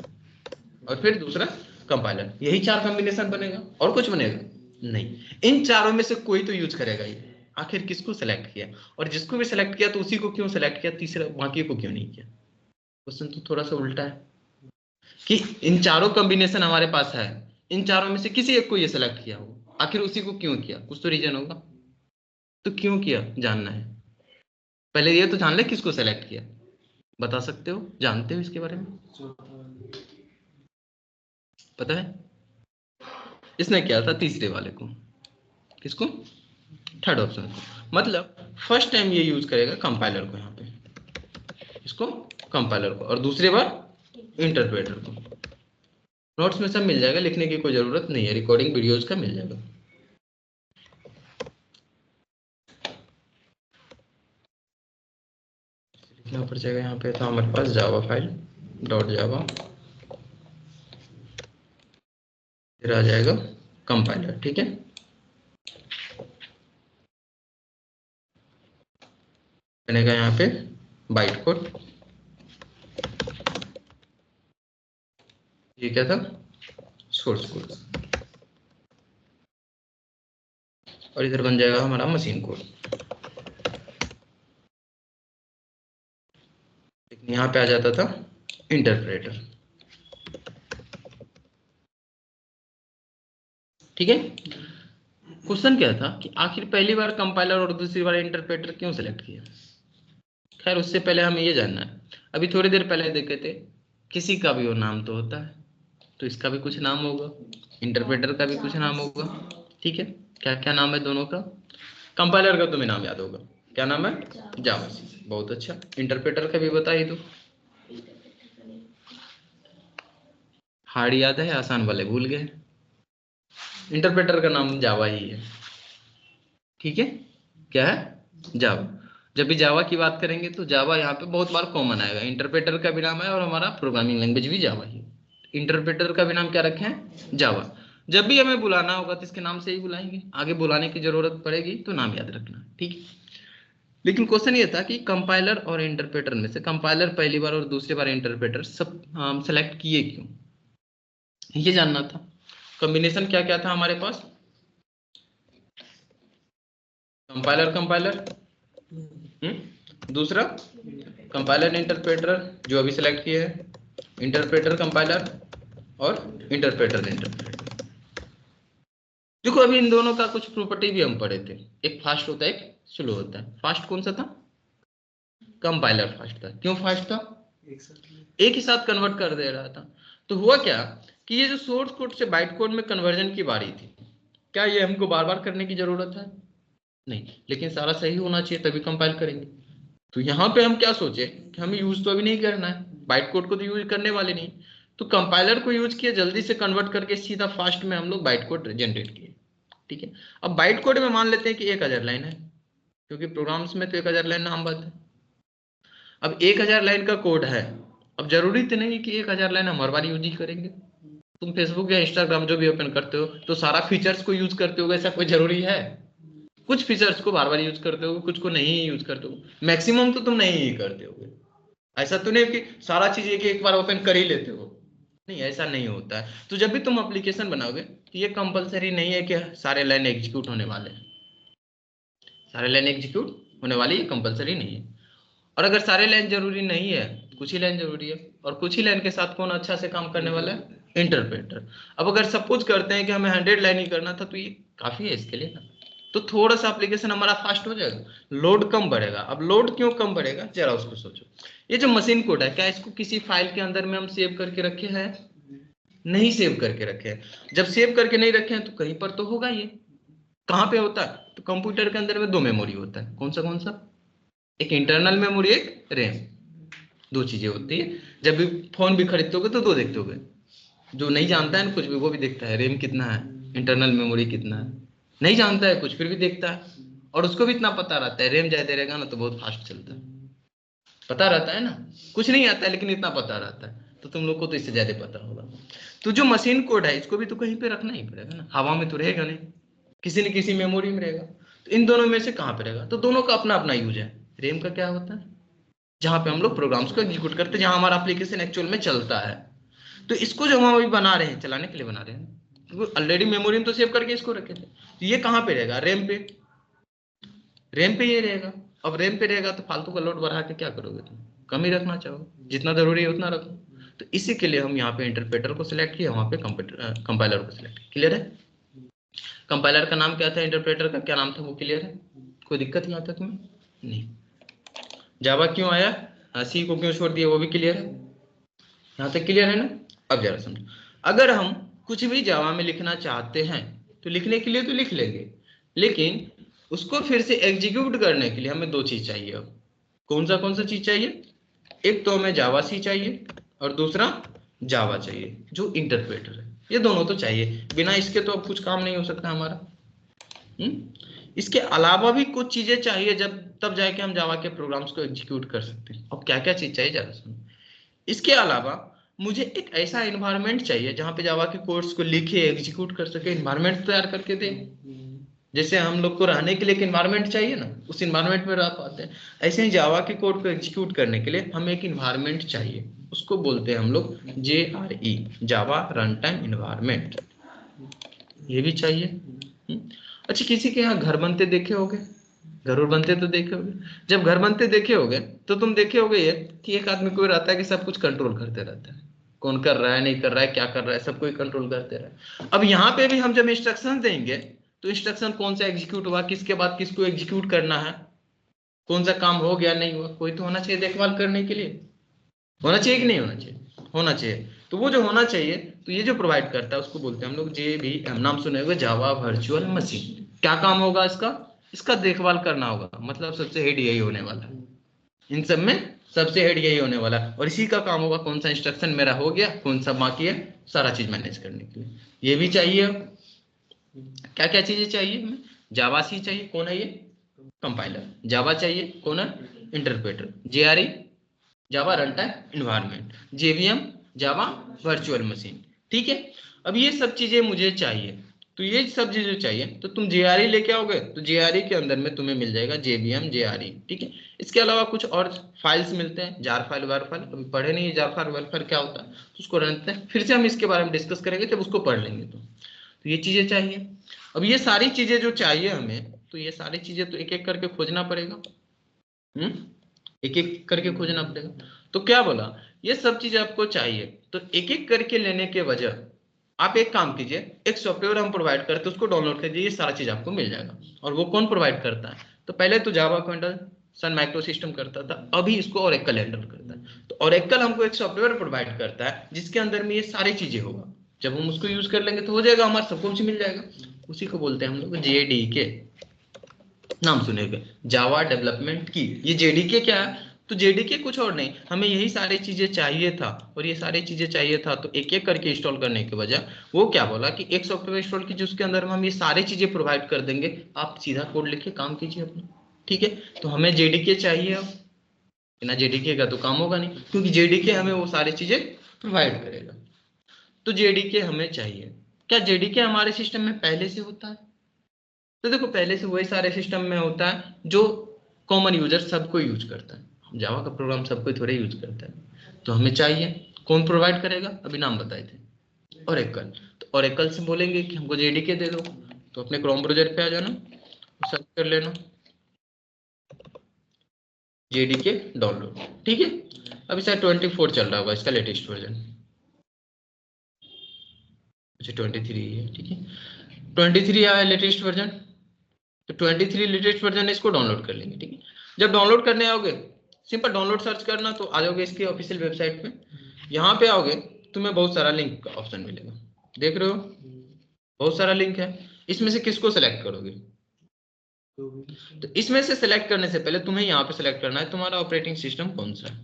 और फिर दूसरा कंपाइलर। यही 4 कॉम्बिनेशन बनेगा, और कुछ बनेगा नहीं। इन चारों में से कोई तो यूज करेगा ये। आखिर किसको सेलेक्ट किया, और जिसको भी सेलेक्ट किया तो उसी को क्यों सेलेक्ट किया, तीसरा बाकी को क्यों नहीं किया? क्वेश्चन तो थोड़ा सा उल्टा है कि इन चारों कॉम्बिनेशन हमारे पास है, इन चारों में से किसी एक को ये सेलेक्ट किया हो, आखिर उसी को क्यों किया? कुछ तो रीजन होगा। तो क्यों किया जानना है, पहले ये तो जान ले किसको सेलेक्ट किया। बता सकते हो, जानते हो इसके बारे में? पता है? इसने किया था तीसरे वाले को। किसको? थर्ड ऑप्शन को। मतलब फर्स्ट टाइम ये यूज करेगा कंपाइलर को, यहाँ पे इसको कंपाइलर को, और दूसरी बार इंटरप्रेटर को। नोट्स में सब मिल जाएगा, लिखने की कोई जरूरत नहीं है, रिकॉर्डिंग वीडियोज का मिल जाएगा। लिखना पड़ जाएगा। यहाँ पे था हमारे पास जावा फाइल डॉट जावा, फिर आ जाएगा कंपाइलर। ठीक है, बनेगा यहाँ पे बाइट कोड। ये क्या था, सोर्स कोड, और इधर बन जाएगा हमारा मशीन कोड। लेकिन यहाँ पे आ जाता था इंटरप्रेटर। ठीक है, क्वेश्चन क्या था कि आखिर पहली बार कंपाइलर और दूसरी बार इंटरप्रेटर क्यों सिलेक्ट किया। खैर उससे पहले हमें ये जानना है, अभी थोड़ी देर पहले देखे थे किसी का भी वो नाम तो होता है, तो इसका भी कुछ नाम होगा, इंटरप्रेटर का भी कुछ नाम होगा। ठीक है, क्या क्या नाम है दोनों का। कंपाइलर का तुम्हें नाम याद होगा, क्या नाम है, जावासी। बहुत अच्छा, इंटरप्रेटर का भी बता ही दो। हार्ड याद है, आसान वाले भूल गए। इंटरप्रेटर का नाम जावा ही है। ठीक है, क्या है, जावा। जब भी जावा की बात करेंगे तो जावा यहाँ पे बहुत बार कॉमन आएगा। इंटरप्रेटर का भी नाम है और हमारा प्रोग्रामिंग लैंग्वेज भी जावा ही। इंटरप्रेटर का भी नाम क्या रखे हैं, जावा। जब भी हमें बुलाना होगा तो इसके नाम से ही बुलाएंगे, आगे बुलाने की जरूरत पड़ेगी तो नाम याद रखना। ठीक है, लेकिन क्वेश्चन ये था कि कंपाइलर और इंटरप्रेटर में से कंपाइलर पहली बार और दूसरी बार इंटरप्रेटर सब सेलेक्ट किए क्यों, ये जानना था। कॉम्बिनेशन क्या क्या था हमारे पास, कंपाइलर कंपाइलर, दूसरा कंपाइलर इंटरप्रेटर जो अभी सेलेक्ट किए हैं, इंटरप्रेटर कंपाइलर और इंटरप्रेटर इंटरप्रेटर। देखो अभी इन दोनों का कुछ प्रॉपर्टी भी हम पढ़े थे, एक फास्ट होता है एक स्लो होता है। फास्ट कौन सा था, कंपाइलर फास्ट था। क्यों फास्ट था, एक ही साथ कन्वर्ट कर दे रहा था। तो हुआ क्या कि ये जो सोर्स कोड से बाइट कोड में कन्वर्जन की बारी थी, क्या ये हमको बार बार करने की जरूरत है, नहीं, लेकिन सारा सही होना चाहिए तभी कंपाइल करेंगे। तो यहाँ पे हम क्या सोचे कि हमें यूज तो अभी नहीं करना है, बाइट कोड को तो यूज करने वाले नहीं, तो कंपाइलर को यूज किया, जल्दी से कन्वर्ट करके सीधा फास्ट में हम लोग बाइट कोड जनरेट किए। ठीक है, अब बाइट कोड में मान लेते हैं कि 1000 लाइन है, क्योंकि प्रोग्राम्स में तो 1000 लाइन आम बात है। अब 1000 लाइन का कोड है, अब जरूरी तो नहीं कि 1000 लाइन हम हर बार यूज ही करेंगे। तुम फेसबुक या इंस्टाग्राम जो भी ओपन करते हो तो सारा फीचर्स को यूज करते हो, ऐसा कोई जरूरी है। कुछ फीचर्स को बार बार यूज करते हो, कुछ को नहीं यूज करते हो, मैक्सिमम तो तुम नहीं ही करते हो। ऐसा तो नहीं कि सारा चीज एक बार ओपन कर ही लेते हो, नहीं, ऐसा नहीं होता है। तो जब भी तुम एप्लीकेशन बनाओगे तो ये कंपलसरी नहीं है कि सारे लाइन एग्जीक्यूट होने वाले हैं, सारे लाइन एग्जीक्यूट होने वाली ये कंपलसरी नहीं है। और अगर सारे लाइन जरूरी नहीं है, कुछ ही लाइन जरूरी है, और कुछ ही लाइन के साथ कौन अच्छा से काम करने वाला है, इंटरप्रेटर। अब अगर सपोज करते हैं कि हमें 100 लाइन ही करना था, तो ये काफी है इसके लिए ना, तो थोड़ा सा एप्लीकेशन हमारा फास्ट हो जाएगा, लोड कम बढ़ेगा। अब लोड क्यों कम बढ़ेगा, जरा उसको सोचो। ये जो मशीन कोड है, क्या इसको किसी फाइल के अंदर में हम सेव करके रखे हैं, नहीं सेव करके रखे हैं। जब सेव करके नहीं रखे हैं तो कहीं पर तो होगा, ये कहाँ पे होता है, तो कंप्यूटर के अंदर में 2 मेमोरी होता है। कौन सा, एक इंटरनल मेमोरी, एक रैम, 2 चीजें होती है। जब भी फोन भी खरीदते होगे तो 2 देखते होगे, जो नहीं जानता है ना कुछ भी वो भी देखता है रैम कितना है, इंटरनल मेमोरी कितना है, नहीं जानता है कुछ फिर भी देखता है, और उसको भी इतना पता रहता है रैम ज्यादा रहेगा ना तो बहुत फास्ट चलता है, पता रहता है ना, कुछ नहीं आता है लेकिन इतना पता रहता है। तो तुम लोग को तो इससे ज्यादा पता होगा। तो जो मशीन कोड है इसको भी तो कहीं पे रखना ही पड़ेगा ना, हवा में तो रहेगा नहीं, किसी न किसी मेमोरी में रहेगा। तो इन दोनों में से कहाँ पे रहेगा, तो दोनों का अपना अपना यूज है। रैम का क्या होता है, जहां पे हम लोग प्रोग्राम्स को एग्जीक्यूट करते हैं, जहां हमारा एप्लीकेशन एक्चुअल में चलता है। तो इसको जो हम अभी बना रहे हैं, चलाने के लिए बना रहे हैं, तो ऑलरेडी मेमोरी में तो सेव करके इसको रखे थे, तो ये कहाँ पे रहेगा, रैम पे, रैम पे ये रहेगा। अब रैम पे रहेगा तो फालतू का लोड बढ़ा के क्या करोगे तुम, कम ही रखना चाहोगे, जितना जरूरी है उतना रखो। तो इसी के लिए हम यहाँ पे इंटरप्रेटर को सिलेक्ट किया, वहां पे कंपाइलर को सिलेक्ट किया। क्लियर है, कंपाइलर का नाम क्या था, इंटरप्रेटर का क्या नाम था, वो क्लियर है, कोई दिक्कत यहाँ तक में नहीं। जावा क्यों आया, सी को क्यों छोड़ दिया, वो भी क्लियर है, यहाँ तक क्लियर है ना। अब जरा समझो, अगर हम कुछ भी जावा में लिखना चाहते हैं तो लिखने के लिए तो लिख लेंगे, लेकिन उसको फिर से एग्जीक्यूट करने के लिए हमें 2 चीज चाहिए। अब कौन सा चीज चाहिए, एक तो हमें जावा सी चाहिए और दूसरा जावा चाहिए जो इंटरप्रेटर है। ये दोनों तो चाहिए, बिना इसके तो अब कुछ काम नहीं हो सकता हमारा। इसके अलावा भी कुछ चीजें चाहिए, जब तब जाके हम जावा के प्रोग्राम्स को एग्जीक्यूट कर सकते हैं। अब क्या क्या चीज चाहिए जरा सुनो। इसके अलावा मुझे एक ऐसा एनवायरनमेंट चाहिए जहां पे जावा के कोड्स को लिखे एग्जीक्यूट कर सके, एनवायरनमेंट तैयार करके दे। जैसे हम लोग को रहने के लिए एक एनवायरनमेंट चाहिए ना, उस एनवायरनमेंट में रह पाते हैं। ऐसे ही जावा के कोड को एग्जीक्यूट करने के लिए हमें एक एनवायरनमेंट चाहिए, उसको बोलते हैं हम लोग JRE, Java run time environment. ये भी चाहिए। अच्छा, किसी के यहाँ घर बनते देखे होगे, घर बनते तो देखे होगे। जब घर बनते देखे होगे तो तुम देखे होगे ये कि एक आदमी कोई रहता है कि सब कुछ कंट्रोल करते रहता है, कौन कर रहा है नहीं कर रहा है क्या कर रहा है सब कोई कंट्रोल करते रहे। अब यहाँ पे भी हम जब इंस्ट्रक्शन देंगे तो इंस्ट्रक्शन कौन सा एग्जीक्यूट हुआ, किसके बाद किसको एग्जीक्यूट करना है, कौन सा काम हो गया नहीं हुआ, कोई तो होना चाहिए देखभाल करने के लिए। होना चाहिए कि नहीं होना चाहिए? होना चाहिए। तो वो जो होना चाहिए, तो ये जो प्रोवाइड करता है उसको बोलते हैं हम लोग JVM। नाम सुने हुए, जावा वर्चुअल मशीन। क्या काम होगा इसका? इसका देखभाल करना होगा, मतलब सबसे हेड यही होने वाला है, इन सब में सबसे हेड यही होने वाला है। और इसी का काम होगा कौन सा इंस्ट्रक्शन मेरा हो गया, कौन सा बाकी है, सारा चीज मैनेज करने के लिए। ये भी चाहिए। क्या क्या चीजें चाहिए हमें? जावा सी चाहिए, कौन है ये? कंपाइलर। जावा चाहिए, कौन है? Interpreter. JRE, Java run time environment. JVM, Java virtual machine. ठीक है, अब ये सब चीजें मुझे चाहिए। तो ये सब चीजें चाहिए तो तुम JRE लेके आओगे, तो JRE के अंदर में तुम्हें मिल जाएगा JVM JRE। ठीक है, इसके अलावा कुछ और फाइल्स मिलते हैं, जार फाइल वार फाइल। अभी पढ़े नहीं जार फाइल वार फाइल क्या होता है, तो उसको रहते हैं, फिर से हम इसके बारे में डिस्कस करेंगे जब उसको पढ़ लेंगे। तो ये चीजें चाहिए। अब ये सारी चीजें जो चाहिए हमें, तो ये सारी चीजें तो एक एक करके खोजना पड़ेगा। एक एक करके खोजना पड़ेगा। तो क्या बोला, ये सब चीज आपको चाहिए, तो एक एक करके लेने के वजह आप एक काम कीजिए, एक सॉफ्टवेयर हम प्रोवाइड करते हैं, उसको डाउनलोड कीजिए, ये सारा चीज आपको मिल जाएगा। और वो कौन प्रोवाइड करता है? तो पहले तो जावा को हैंडल सन माइक्रो सिस्टम करता था, अभी इसको ओरेकल हैंडल करता है। तो ओरेकल हमको एक सॉफ्टवेयर प्रोवाइड करता है जिसके अंदर में ये सारी चीजें होगा। जब हम उसको यूज कर लेंगे तो हो जाएगा, हमारा सब कुछ मिल जाएगा। उसी को बोलते हैं हम लोग JDK। नाम सुनेगा, जावा डेवलपमेंट की। ये JDK क्या है? तो JDK कुछ और नहीं, हमें यही सारी चीजें चाहिए था। और ये सारी चीजें चाहिए था तो एक एक करके इंस्टॉल करने के वजह वो क्या बोला कि एक सॉफ्टवेयर इंस्टॉल कीजिए, उसके अंदर में हम ये सारी चीजें प्रोवाइड कर देंगे, आप सीधा कोड लिख के काम कीजिए अपना। ठीक है, तो हमें JDK चाहिए। अब बिना JDK का तो काम होगा नहीं, क्योंकि JDK हमें वो सारी चीजें प्रोवाइड करेगा। तो JDK हमें चाहिए। क्या JDK हमारे सिस्टम में पहले से होता है? तो देखो, पहले से वही सारे सिस्टम में होता है जो कॉमन यूजर सबको यूज करता है। जावा का प्रोग्राम सबको थोड़े यूज करता है, तो हमें चाहिए। कौन प्रोवाइड करेगा? अभी नाम बताए थे, ओरेकल। तो ओरेकल से बोलेंगे कि हमको JDK दे दो, तो अपने क्रोम ब्राउज़र पे आ जाना, सर्च कर लेना JDK डाउनलोड। ठीक है, अभी शायद 24 चल रहा होगा इसका लेटेस्ट वर्जन। अच्छा 23 है, ठीक है, 23 आया लेटेस्ट वर्जन। तो 23 लेटेस्ट वर्जन है, इसको डाउनलोड कर लेंगे। ठीक है, जब डाउनलोड करने आओगे, सिंपल डाउनलोड सर्च करना, तो आ जाओगे इसके ऑफिशियल वेबसाइट पे। यहाँ पे आओगे, तुम्हें बहुत सारा लिंक का ऑप्शन मिलेगा, देख रहे हो, बहुत सारा लिंक है। इसमें से किसको सेलेक्ट करोगे? तो इसमें से सेलेक्ट करने से पहले तुम्हें यहाँ पे सेलेक्ट करना है तुम्हारा ऑपरेटिंग सिस्टम कौन सा है।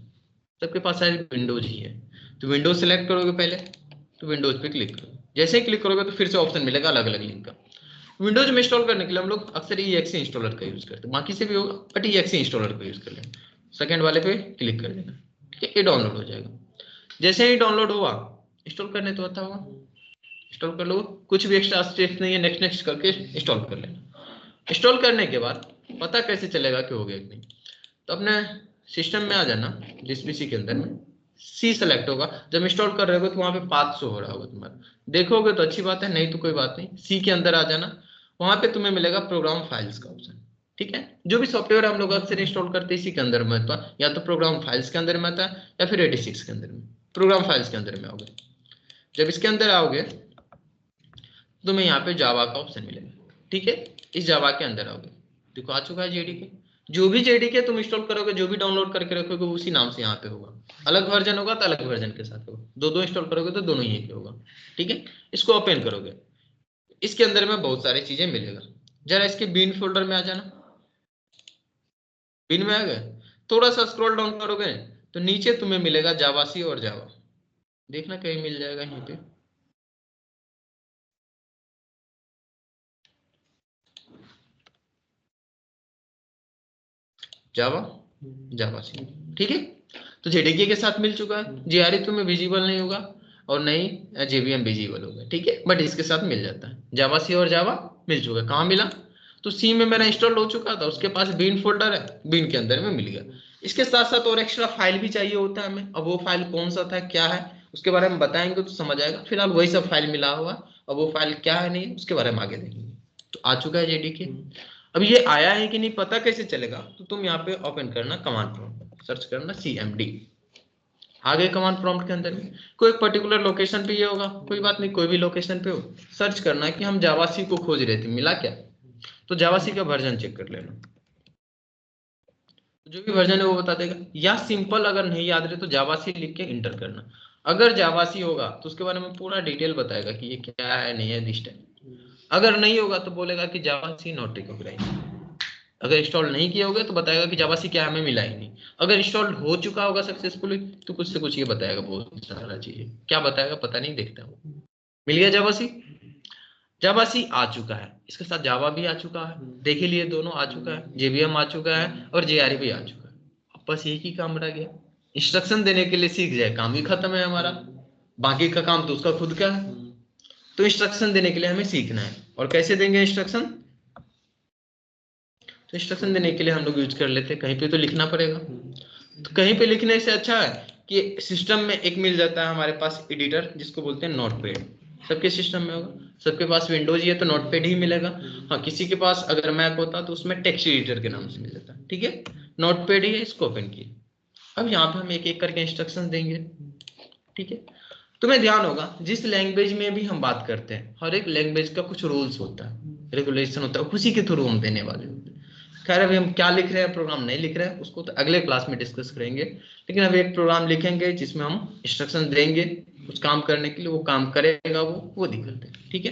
सबके पास शायद विंडोज ही है, तो विंडोज सेलेक्ट करोगे पहले, तो विंडोज पे क्लिक करो। जैसे ही क्लिक करोगे तो फिर से ऑप्शन मिलेगा अलग अलग लिंक का। विंडोज में इंस्टॉल करने के लिए हम लोग अक्सर EXE इंस्टॉलर का यूज करते हैं, बाकी से भी होगा बट EXE इंस्टॉलर का यूज कर लेना। सेकंड वाले पे क्लिक कर देना, ठीक है, ये डाउनलोड हो जाएगा। जैसे ही डाउनलोड हुआ, इंस्टॉल करने तो आता होगा, इंस्टॉल कर लो, कुछ भी एक्स्ट्रा स्टेप्स नहीं है, नेक्स्ट नेक्स्ट करके इंस्टॉल कर लेना। इंस्टॉल करने के बाद पता कैसे चलेगा कि हो गया कि नहीं, तो अपने सिस्टम में आ जाना, जिस PC के अंदर में C सेलेक्ट होगा। जब इंस्टॉल कर रहे हो तो वहां पे पाथ शो हो रहा होगा तुम्हारा, देखोगे तो अच्छी बात है, नहीं तो कोई बात नहीं। C के अंदर आ जाना, वहां पे तुम्हें मिलेगा प्रोग्राम फाइल्स का ऑप्शन। ठीक है, जो भी सॉफ्टवेयर हम लोग अक्सर इंस्टॉल करते हैं इसी के अंदर में आता है, या तो प्रोग्राम फाइल्स के अंदर में आता है या फिर 86 के अंदर में। प्रोग्राम फाइल्स के अंदर में आओगे, जब इसके अंदर आओगे तो तुम्हें यहाँ पे जावा का ऑप्शन मिलेगा। ठीक है, इस जावा के अंदर आओगे, देखो आ चुका है JDK। जो भी JDK तुम इंस्टॉल करोगे, जो भी डाउनलोड करके रखोगे, उसी नाम से यहाँ पे होगा। अलग वर्जन होगा तो अलग वर्जन के साथ होगा, दो दो इंस्टॉल करोगे तो दोनों यहीं पे होगा। ठीक है, इसको ओपन करोगे, इसके अंदर में बहुत सारी चीजें मिलेगा। जरा इसके बिन फोल्डर में आ जाना, बिन में आ गए, थोड़ा सा स्क्रॉल डाउन करोगे तो नीचे तुम्हें मिलेगा जावा सी और जावा, देखना कहीं मिल जाएगा यहीं पे। जावा, जावा सी, ठीक है। तो जेडीके के साथ मिल चुका है, जीआरई तुम्हें विजिबल नहीं होगा और नहीं जेवीएम विजिबल होगा, ठीक है, बट इसके साथ मिल जाता है। जावा सी और जावा मिल चुका है। कहाँ मिला? तो सी में मेरा इंस्टॉल हो चुका था, उसके पास बीन फोल्डर है, बीन के अंदर में मिल गया। इसके साथ साथ और एक्स्ट्रा फाइल भी चाहिए होता है हमें। अब वो फाइल कौन सा था, क्या है, उसके बारे में बताएंगे तो समझ आएगा। फिलहाल वही सब फाइल मिला हुआ, अब वो फाइल क्या है नहीं उसके बारे में आगे देखेंगे। तो आ चुका है जेडीके। अब ये आया है कि नहीं पता कैसे चलेगा? तो तुम यहाँ पे ओपन करना कमांड प्रॉम्प्ट, सर्च करना CMD। आगे कमांड प्रॉम्प्ट के अंदर में कोई पर्टिकुलर लोकेशन पे ये होगा, कोई बात नहीं, कोई भी लोकेशन पे हो, सर्च करना है कि हम जावासी को खोज रहे थे, मिला क्या? तो जावासी का वर्जन चेक कर लेना, जो भी वर्जन है वो बता देगा। या सिंपल अगर नहीं याद रहे तो जावासी लिख के इंटर करना। अगर जावासी होगा तो उसके बारे में पूरा डिटेल बताएगा कि ये क्या है नहीं है दिस टाइप। अगर नहीं होगा तो बोलेगा कि जावासी नॉट रिकॉग्नाइज्ड। अगर इंस्टॉल नहीं किया होगा तो बताएगा कि जावासी क्या हमें मिला ही नहीं। अगर इंस्टॉल हो चुका होगा सक्सेसफुली तो कुछ से कुछ ये बताएगा, बहुत सारा चीजें क्या बताएगा पता नहीं, देखता हूँ। मिल गया जावासी। जावासी आ चुका है, इसके साथ जावा भी आ चुका है, देख ही लिए दोनों आ चुका है, जेवीएम आ चुका है और जेआरई भी आ चुका है। अब बस एक ही काम रह गया, इंस्ट्रक्शन देने के लिए सीख जाए, काम ही खत्म है हमारा। बाकी का काम तो उसका खुद का है। तो इंस्ट्रक्शन देने के लिए हमें सीखना है। और कैसे देंगे इंस्ट्रक्शन? तो इंस्ट्रक्शन देने के लिए हम लोग यूज कर लेते हैं, कहीं पे तो लिखना पड़ेगा। तो कहीं पे लिखने से अच्छा है कि सिस्टम में एक मिल जाता है हमारे पास एडिटर, जिसको बोलते हैं नोटपैड। सबके सिस्टम में होगा, सबके पास विंडोज ही है तो नोटपैड ही मिलेगा। हाँ, किसी के पास अगर मैक होता तो उसमें टेक्स्ट एडिटर के नाम से मिल जाता है, ठीक है। नोटपैड ही है, इसको ओपन किए। अब यहाँ पे हम एक एक करके इंस्ट्रक्शन देंगे, ठीक है। तुम्हें ध्यान होगा जिस लैंग्वेज में भी हम बात करते हैं, हर एक लैंग्वेज का कुछ रूल्स होता है, रेगुलेशन होता है, उसी के थ्रू हम देने वाले होते हैं। खैर अभी हम क्या लिख रहे हैं, प्रोग्राम नहीं लिख रहे हैं, उसको तो अगले क्लास में डिस्कस करेंगे। लेकिन अभी एक प्रोग्राम लिखेंगे जिसमें हम इंस्ट्रक्शन देंगे कुछ काम करने के लिए, वो काम करेगा वो दिखाते हैं, ठीक है।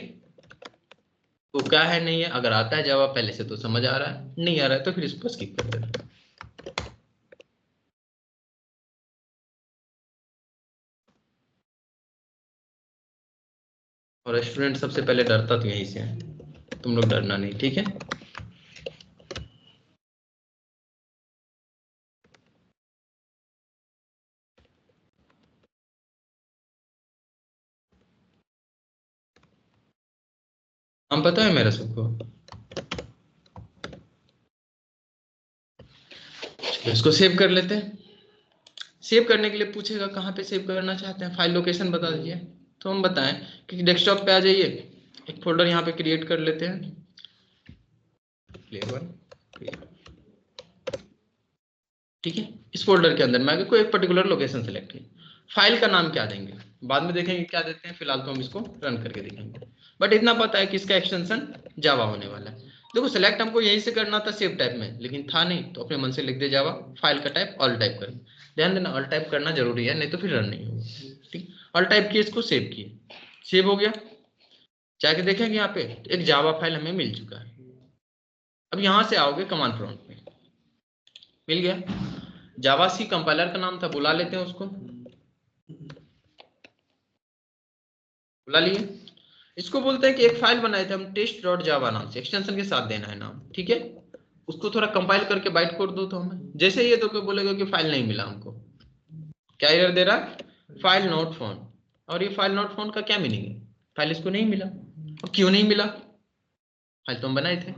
वो क्या है नहीं है, अगर आता है जावा पहले से तो समझ आ रहा है, नहीं आ रहा है तो फिर इसको स्किप कर देना। और स्टूडेंट सबसे पहले डरता तो यहीं से है, तुम लोग डरना नहीं, ठीक है। हम पता है मेरा सबको। इसको सेव कर लेते हैं। सेव करने के लिए पूछेगा कहाँ पे सेव करना चाहते हैं, फाइल लोकेशन बता दीजिए। तो हम बताएं कि डेस्कटॉप पे आ जाइए, एक फोल्डर यहाँ पे क्रिएट कर लेते हैं, ठीक है। इस फोल्डर के अंदर में आगे कोई एक पर्टिकुलर लोकेशन सेलेक्ट की, फाइल का नाम क्या देंगे बाद में देखेंगे क्या देते हैं, फिलहाल तो हम इसको रन करके देखेंगे। बट इतना पता है कि इसका एक्सटेंशन जावा होने वाला है। देखो सेलेक्ट हमको यहीं से करना था सेव टाइप में, लेकिन था नहीं तो अपने मन से लिख दे जावा, फाइल का टाइप ऑल टाइप करें। ध्यान देना ऑल टाइप करना जरूरी है, नहीं तो फिर रन नहीं होगा, ठीक। ऑल टाइप किए, इसको सेव किए, सेव हो गया। जाके देखेंगे यहाँ पे एक जावा फाइल हमें मिल चुका है। अब यहाँ से आओगे कमांड प्रॉम्प्ट में, मिल गया। जावा सी कंपाइलर का नाम था, बुला लेते हैं उसको, बुला लिए। इसको बोलते हैं कि एक फाइल बनाए थे हम test.java नाम से, एक्सटेंशन के साथ देना है नाम, ठीक है। उसको थोड़ा कंपाइल करके बाइट कोड दो तो हमें, जैसे ये तो बोलेगा कि फाइल नहीं मिला हमको, क्या एरर दे रहा है, फाइल नॉट फाउंड। और ये फाइल नॉट फाउंड का क्या मीनिंग है, फाइल इसको नहीं मिला। और क्यों नहीं मिला, फाइल तो हम बनाए थे,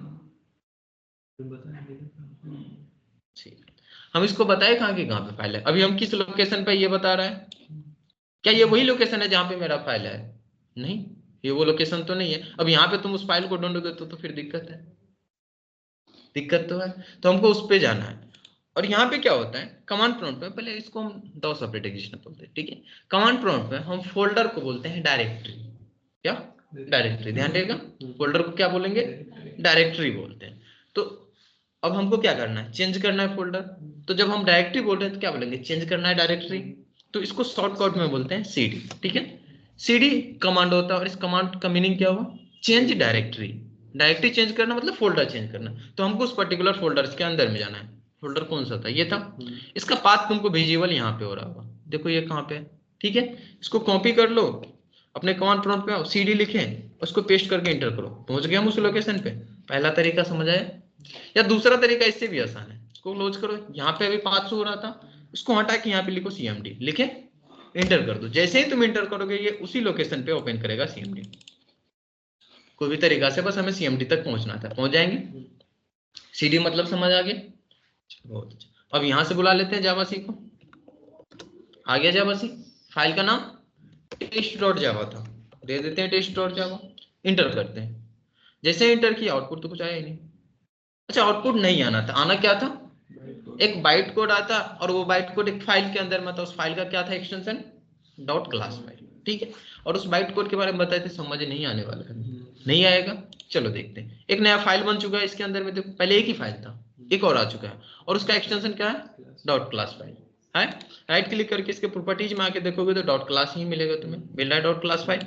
ठीक। हम इसको बताए कहाँ की कहाँ पे फाइल है, अभी हम किस लोकेशन पे ये बता रहा है, क्या ये वही लोकेशन है जहाँ पे मेरा फाइल है, नहीं ये वो लोकेशन तो नहीं है। अब यहाँ पे तुम उस फाइल को ढूंढोगे तो फिर दिक्कत है, दिक्कत तो है। तो हमको उस पे जाना है। और यहाँ पे क्या होता है, कमांड प्रॉम्प्ट में पहले इसको हम दो सेपरेट एग्जीक्यूशन बोलते हैं, ठीक है। कमांड प्रॉम्प्ट में हम फोल्डर को बोलते हैं डायरेक्टरी, क्या डायरेक्टरी, ध्यान देगा, फोल्डर को क्या बोलेंगे, डायरेक्टरी बोलते हैं। तो अब हमको क्या करना है, चेंज करना है फोल्डर। तो जब हम डायरेक्टरी बोल रहे हैं तो क्या बोलेंगे, चेंज करना है डायरेक्टरी। तो इसको शॉर्टकट में बोलते हैं सीडी, ठीक है। सीडी कमांड होता है और इस कमांड का मीनिंग क्या हुआ, चेंज डायरेक्टरी। डायरेक्टरी चेंज करना मतलब फोल्डर चेंज करना। तो हमको उस पर्टिकुलर फोल्डर के अंदर में जाना है। फोल्डर कौन सा था, ये था। इसका पाथ तुमको विजिबल यहाँ पे हो रहा होगा, देखो ये कहाँ पे है, ठीक है। इसको कॉपी कर लो, अपने कमांड प्रॉम्प्ट पे आओ, सीडी लिखें, उसको पेस्ट करके एंटर करो, पहुंच गए हम उस लोकेशन पे। पहला तरीका समझ आया। या दूसरा तरीका इससे भी आसान है, इसको क्लोज करो। यहाँ पे अभी 500 हो रहा था, इसको हटा के यहाँ पे लिखो CMD, लिखे इंटर कर दो। जैसे ही तुम इंटर करोगे ये उसी लोकेशन पे ओपन करेगा CMD। कोई भी तरीका से बस हमें CMD तक पहुंचना था, पहुंच जाएंगे। CD मतलब समझ आ गया, बहुत अच्छा। अब यहाँ से बुला लेते हैं जावा सी को। आ गया जावा सी, फाइल का नाम test.java था, दे देते हैं test.java, इंटर करते हैं। जैसे इंटर किया आउटपुट तो कुछ आया ही नहीं। अच्छा आउटपुट नहीं आना था, आना क्या था, एक बाइट कोड आता, और वो बाइट कोड एक फाइल के अंदर में था। उस फाइल का क्या था एक्सटेंशन, डॉट क्लास फाइल, ठीक है। और उस बाइट कोड के बारे में बताए थे, समझ नहीं आने वाला है, नहीं आएगा। चलो देखते हैं, एक नया फाइल बन चुका है इसके अंदर में। देखो पहले एक ही फाइल था, एक और आ चुका है, और उसका एक्सटेंशन क्या है, डॉट क्लास फाइल है। राइट क्लिक करके इसके प्रॉपर्टीज में आके देखोगे तो डॉट क्लास ही मिलेगा, तुम्हें मिल रहा है डॉट क्लास फाइल,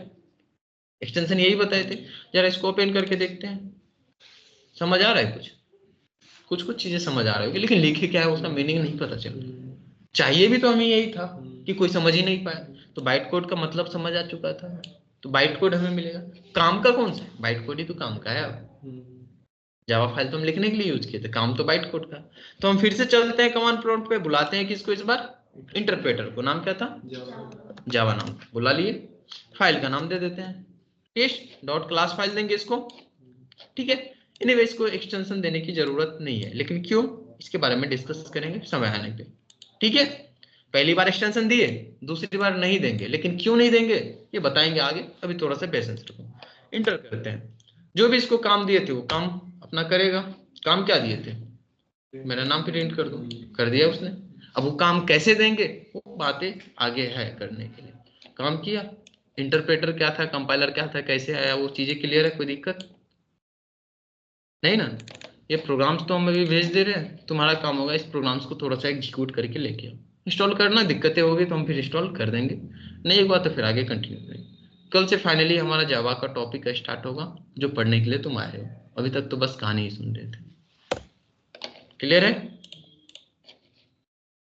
एक्सटेंशन यही बताए थे। जरा इसको ओपन करके देखते हैं, समझ आ रहा है कुछ, कुछ कुछ चीजें समझ आ रही होगी, लेकिन लिखे क्या है उसका मीनिंग नहीं पता चल रहा। चाहिए भी तो हमें यही था कि कोई समझ ही नहीं पाया, तो बाइट कोड का मतलब समझ आ चुका था, तो बाइट कोड हमें मिलेगा। काम का कौन सा है, बाइट कोड ही तो काम का है। अब जावा फाइल तो हम लिखने के लिए यूज किए थे, काम तो बाइट कोड का। तो हम फिर से चलते हैं कमांड प्रॉम्प्ट पे, बुलाते हैं किसको इस बार, इंटरप्रेटर को। नाम क्या था, जावा नाम बुला लिए। फाइल का नाम दे देते हैं टेस्ट डॉट क्लास फाइल देंगे इसको, ठीक है। एनीवे इसको एक्सटेंशन देने की जरूरत नहीं है, लेकिन क्यों, इसके बारे में डिस्कस करेंगे समय आने पे, ठीक है। पहली बार एक्सटेंशन दिए, दूसरी बार नहीं देंगे, लेकिन क्यों नहीं देंगे ये बताएंगे आगे। अभी थोड़ा सा पेशेंस रखो, इंटर करते हैं। जो भी इसको काम दिए थे वो काम अपना करेगा। काम क्या दिए थे, मेरा नाम प्रिंट कर दो, कर दिया उसने। अब वो काम कैसे देंगे वो बातें आगे है करने के लिए। काम किया, इंटरप्रेटर क्या था, कंपाइलर क्या था, कैसे आया, वो चीजें क्लियर है, कोई दिक्कत नहीं ना। ये प्रोग्राम्स तो हम अभी भेज दे रहे हैं, तुम्हारा काम होगा इस प्रोग्राम्स को थोड़ा सा एग्जीक्यूट करके लेके आओ, इंस्टॉल करना। दिक्कतें होगी तो हम फिर इंस्टॉल कर देंगे, नहीं हुआ तो फिर आगे कंटिन्यू करेंगे। कल से फाइनली हमारा जावा का टॉपिक स्टार्ट होगा, जो पढ़ने के लिए तुम आए हो। अभी तक तो बस कहानी ही सुन रहे थे, क्लियर है।